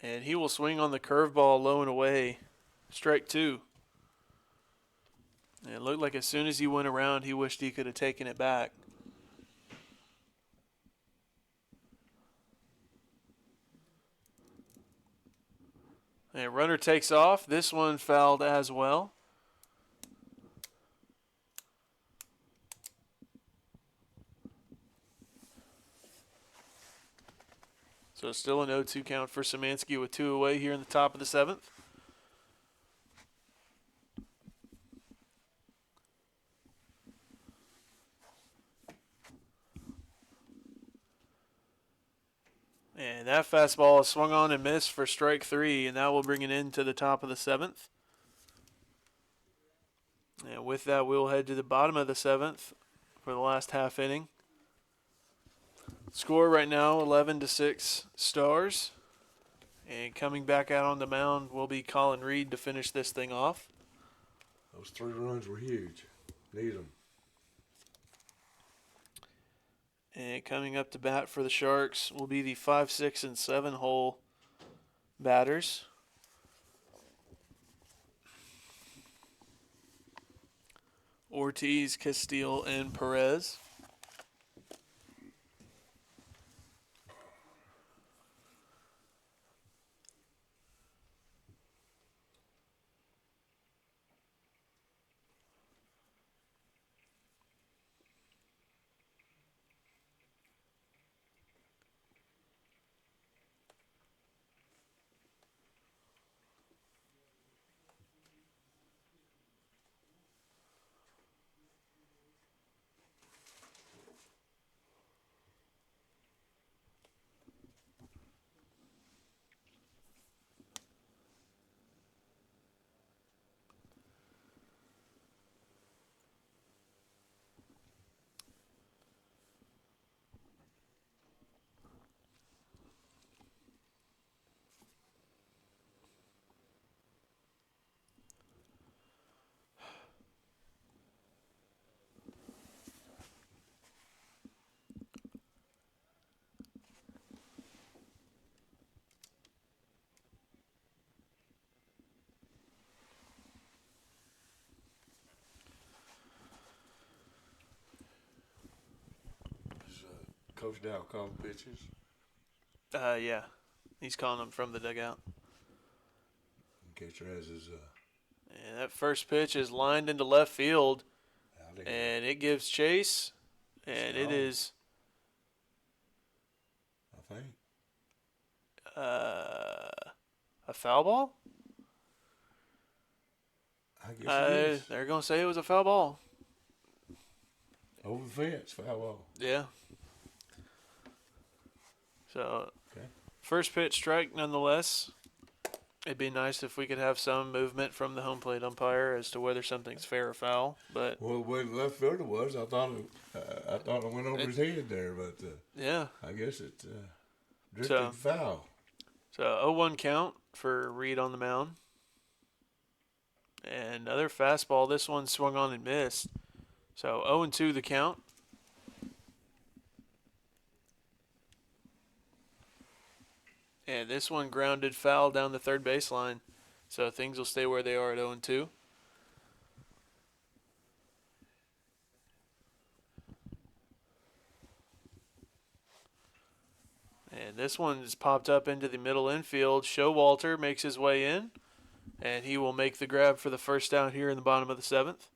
And he will swing on the curveball low and away. Strike 2. And it looked like as soon as he went around, he wished he could have taken it back. And runner takes off. This one fouled as well. So still an 0-2 count for Szymanski with 2 away here in the top of the 7th. And that fastball is swung on and missed for strike 3, and that will bring it into the top of the 7th. And with that, we'll head to the bottom of the 7th for the last half inning. Score right now, 11-6 Stars. And coming back out on the mound will be Colin Reed to finish this thing off. Those 3 runs were huge. Need them. And coming up to bat for the Sharks will be the 5, 6, and 7 hole batters. Ortiz, Castile, and Perez. Coach Dow calling pitches. Yeah. He's calling them from the dugout. Catcher has his And that first pitch is lined into left field, out of here. and it gives chase, and it Foul. is I think. a foul ball. I guess it is. They're going to say it was a foul ball. Over the fence, foul ball. Yeah. So, Okay. first pitch strike nonetheless. It'd be nice if we could have some movement from the home plate umpire as to whether something's fair or foul. But Well, the way the left fielder was, I thought it went over his head there, but yeah, I guess it drifted foul. so 0-1 count for Reed on the mound. And another fastball. This one swung on and missed. So 0-2 the count. And this one grounded foul down the third baseline. So things will stay where they are at 0-2. And this one is popped up into the middle infield. Showalter makes his way in, and he will make the grab for the first down here in the bottom of the seventh.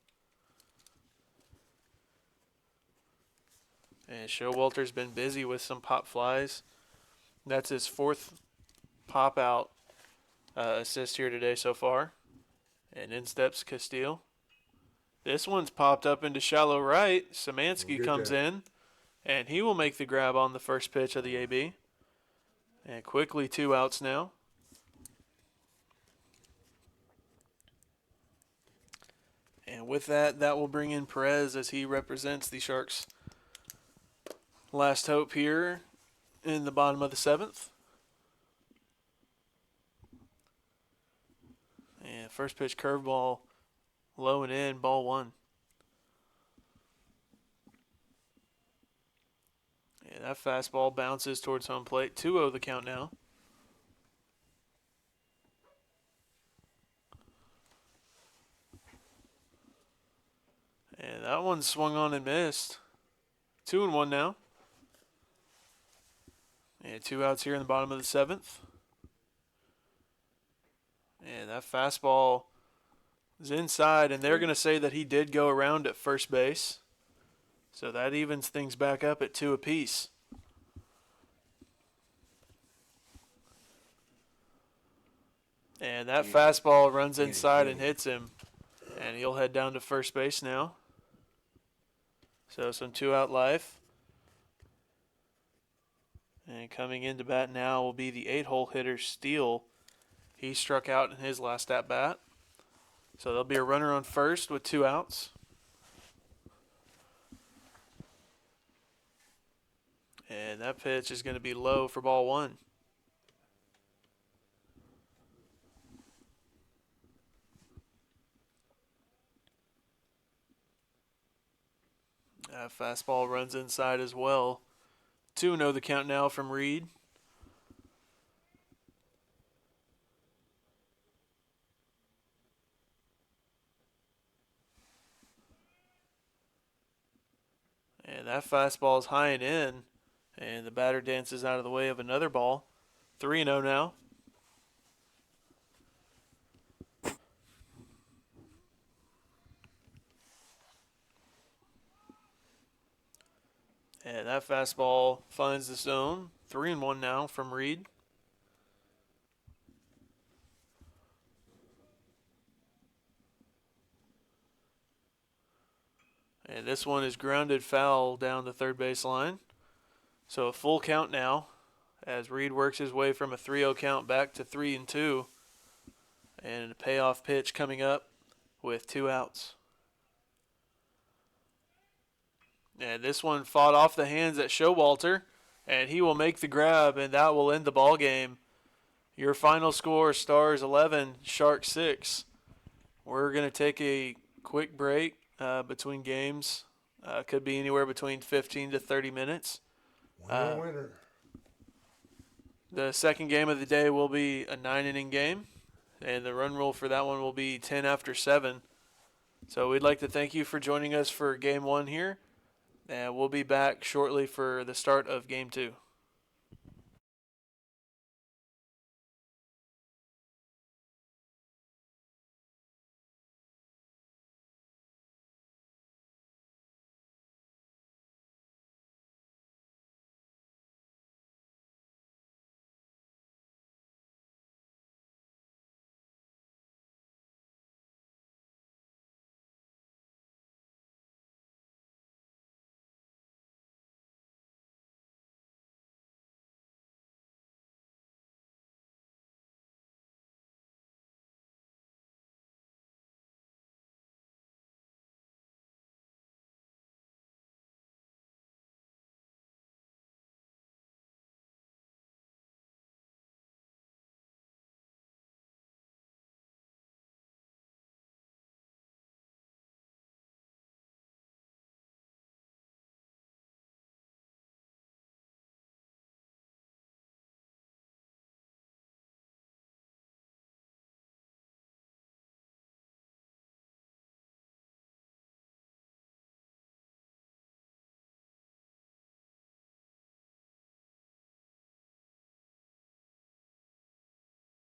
And Showalter's been busy with some pop flies. That's his fourth pop out assist here today so far. And in steps Castile. This one's popped up into shallow right. Szymanski comes in, and he will make the grab on the first pitch of the AB. And quickly 2 outs now. And with that, that will bring in Perez as he represents the Sharks' last hope here in the bottom of the seventh. And first pitch curveball, low and in, ball 1. And that fastball bounces towards home plate. 2-0 the count now. And that one swung on and missed. 2-1 now. And 2 outs here in the bottom of the seventh. And that fastball is inside, and they're going to say that he did go around at first base. So that evens things back up at 2 apiece. And that fastball runs inside and hits him. And he'll head down to first base now. So some 2-out life. And coming into bat now will be the 8-hole hitter, Steele. He struck out in his last at-bat. So there'll be a runner on first with 2 outs. And that pitch is going to be low for ball 1. That fastball runs inside as well. 2-0 the count now from Reed. And that fastball is high and in. And the batter dances out of the way of another ball. 3-0 now. And that fastball finds the zone. 3-1 now from Reed. And this one is grounded foul down the third base line. So a full count now as Reed works his way from a 3-0 count back to 3-2. And a payoff pitch coming up with 2 outs. And this one fought off the hands at Showalter, and he will make the grab, and that will end the ball game. Your final score, Stars 11, Sharks 6. We're going to take a quick break between games. Could be anywhere between 15 to 30 minutes. Winner. The second game of the day will be a 9-inning game, and the run rule for that one will be 10 after 7. So we'd like to thank you for joining us for Game 1 here. And we'll be back shortly for the start of Game 2.